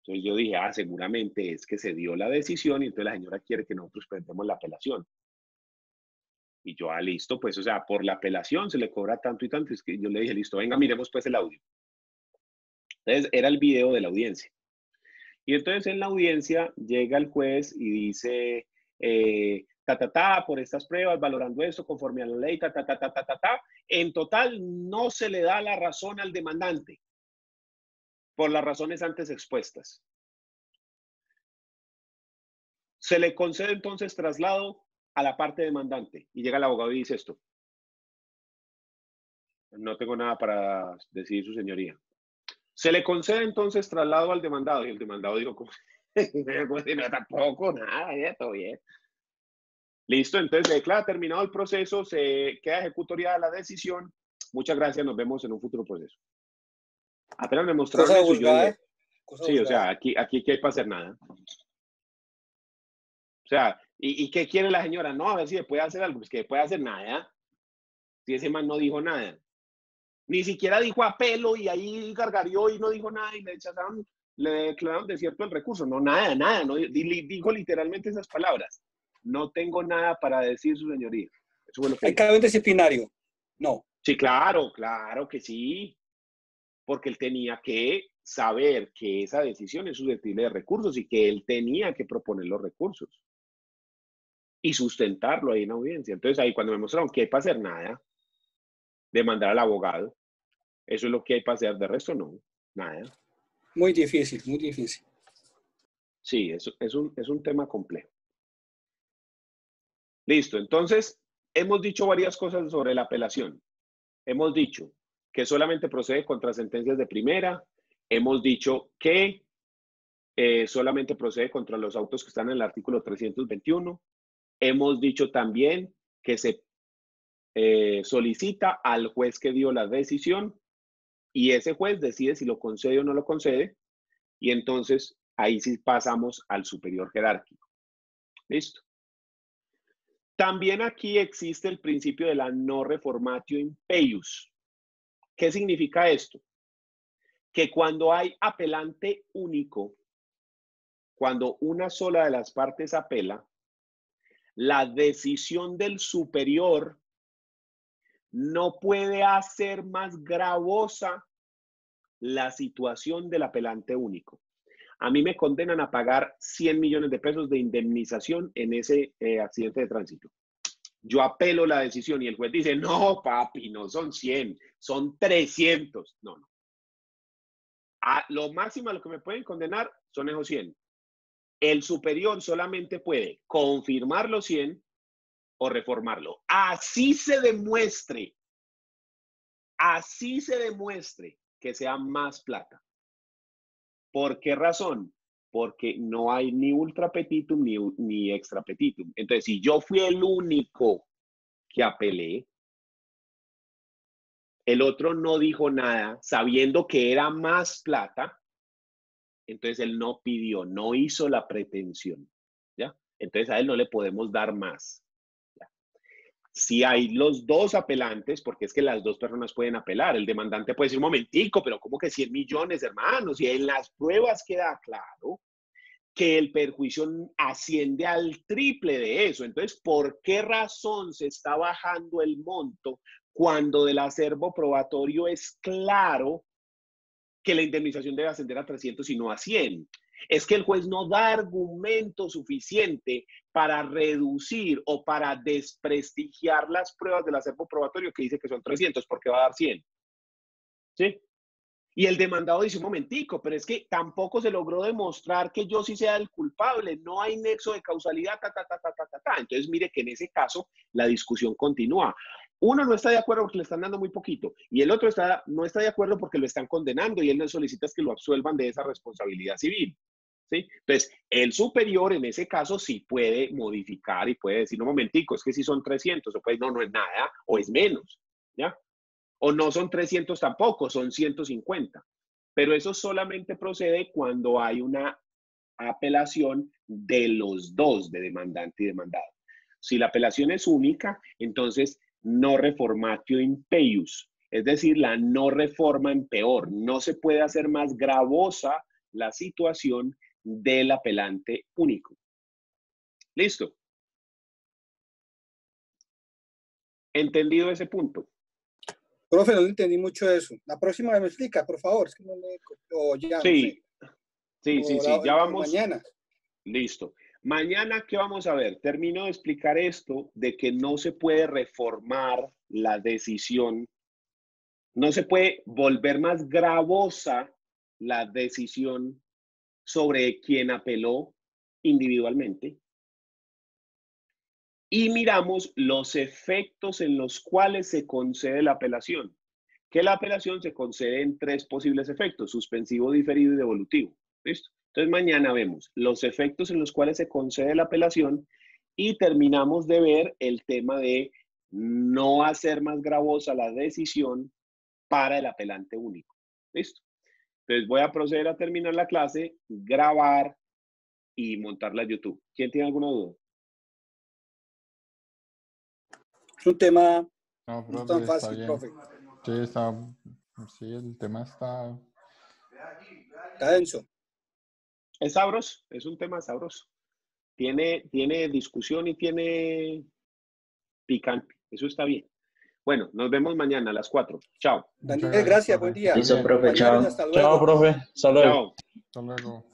Entonces yo dije, seguramente es que se dio la decisión y entonces la señora quiere que nosotros presentemos la apelación. Y yo, listo, pues, o sea, por la apelación se le cobra tanto y tanto. Es que yo le dije, listo, venga, miremos pues el audio. Entonces era el video de la audiencia. Y entonces en la audiencia llega el juez y dice, por estas pruebas, valorando esto conforme a la ley, en total no se le da la razón al demandante por las razones antes expuestas. Se le concede entonces traslado a la parte demandante y llega el abogado y dice esto. No tengo nada para decir, su señoría. Se le concede entonces traslado al demandado y el demandado dijo, ¿cómo? No, tampoco, nada, ya todo bien. Listo, entonces declara terminado el proceso, se queda ejecutoriada la decisión. Muchas gracias, nos vemos en un futuro proceso. Apenas me mostraron eso, yo dije, sí, o sea, aquí hay para hacer nada. O sea, ¿y qué quiere la señora? No, a ver si le puede hacer algo. Pues que puede hacer nada. Si ese man no dijo nada. Ni siquiera dijo apelo y ahí gargareó y no dijo nada y le rechazaron, le declararon desierto el recurso. No, nada, no dijo literalmente esas palabras. No tengo nada para decir, su señoría. Eso fue lo que ¿Hay cambio disciplinario? No. Sí, claro que sí. Porque él tenía que saber que esa decisión es susceptible de recursos y que él tenía que proponer los recursos y sustentarlo ahí en audiencia. Entonces ahí cuando me mostraron que hay para hacer nada, demandar al abogado, eso es lo que hay para hacer, de resto no, nada. Muy difícil, muy difícil. Sí, es un tema complejo. Listo, entonces hemos dicho varias cosas sobre la apelación. Hemos dicho que solamente procede contra sentencias de primera. Hemos dicho que solamente procede contra los autos que están en el artículo 321. Hemos dicho también que se solicita al juez que dio la decisión y ese juez decide si lo concede o no lo concede y entonces ahí sí pasamos al superior jerárquico. ¿Listo? También aquí existe el principio de la no reformatio impeius. ¿Qué significa esto? Que cuando hay apelante único, cuando una sola de las partes apela, la decisión del superior no puede hacer más gravosa la situación del apelante único. A mí me condenan a pagar 100 millones de pesos de indemnización en ese accidente de tránsito. Yo apelo la decisión y el juez dice, no, papi, no son 100, son 300. No. Lo máximo a lo que me pueden condenar son esos 100. El superior solamente puede confirmar los 100 o reformarlo. Así se demuestre que sea más plata. ¿Por qué razón? Porque no hay ni ultra petitum ni extra petitum. Entonces, si yo fui el único que apelé, el otro no dijo nada, sabiendo que era más plata, entonces él no pidió, no hizo la pretensión, ¿ya? Entonces a él no le podemos dar más. ¿Ya? Si hay los dos apelantes, porque es que las dos personas pueden apelar, el demandante puede decir, un momentico, pero ¿cómo que 100 millones, hermanos? Y en las pruebas queda claro que el perjuicio asciende al triple de eso. Entonces, ¿por qué razón se está bajando el monto cuando del acervo probatorio es claro que la indemnización debe ascender a 300 y no a 100? Es que el juez no da argumento suficiente para reducir o para desprestigiar las pruebas del acervo probatorio que dice que son 300, porque va a dar 100. ¿Sí? Y el demandado dice, un momentico, pero es que tampoco se logró demostrar que yo sí sea el culpable, no hay nexo de causalidad, Entonces, mire que en ese caso la discusión continúa. Uno no está de acuerdo porque le están dando muy poquito y el otro no está de acuerdo porque lo están condenando y él le solicita que lo absuelvan de esa responsabilidad civil. ¿Sí? Entonces, el superior en ese caso sí puede modificar y puede decir, un momentico, es que si son 300, o pues no es nada, o es menos, ¿ya? O no son 300 tampoco, son 150. Pero eso solamente procede cuando hay una apelación de los dos, de demandante y demandado. Si la apelación es única, entonces no reformatio in peius, es decir, la no reforma en peor. No se puede hacer más gravosa la situación del apelante único. ¿Listo? ¿Entendido ese punto? Profe, no le entendí mucho eso. La próxima vez me explica, por favor. Es que no le... O ya, Sí, no sé. sí, ya vamos. Mañana. Listo. Mañana, ¿qué vamos a ver? Termino de explicar esto de que no se puede reformar la decisión, no se puede volver más gravosa la decisión sobre quien apeló individualmente. Y miramos los efectos en los cuales se concede la apelación. Que la apelación se concede en 3 posibles efectos: suspensivo, diferido y devolutivo. ¿Listo? Entonces mañana vemos los efectos en los cuales se concede la apelación y terminamos de ver el tema de no hacer más gravosa la decisión para el apelante único. ¿Listo? Entonces voy a proceder a terminar la clase, grabar y montarla a YouTube. ¿Quién tiene alguna duda? Es un tema No, no profe, tan está fácil, bien. profe. Sí, el tema está... Está denso. Es sabroso, es un tema sabroso. Tiene discusión y tiene picante. Eso está bien. Bueno, nos vemos mañana a las 4. Chao. Daniel, gracias, buen día. Listo, profe, Compañeros, chao. hasta luego. Chao, profe. Hasta luego. Chao. Hasta luego.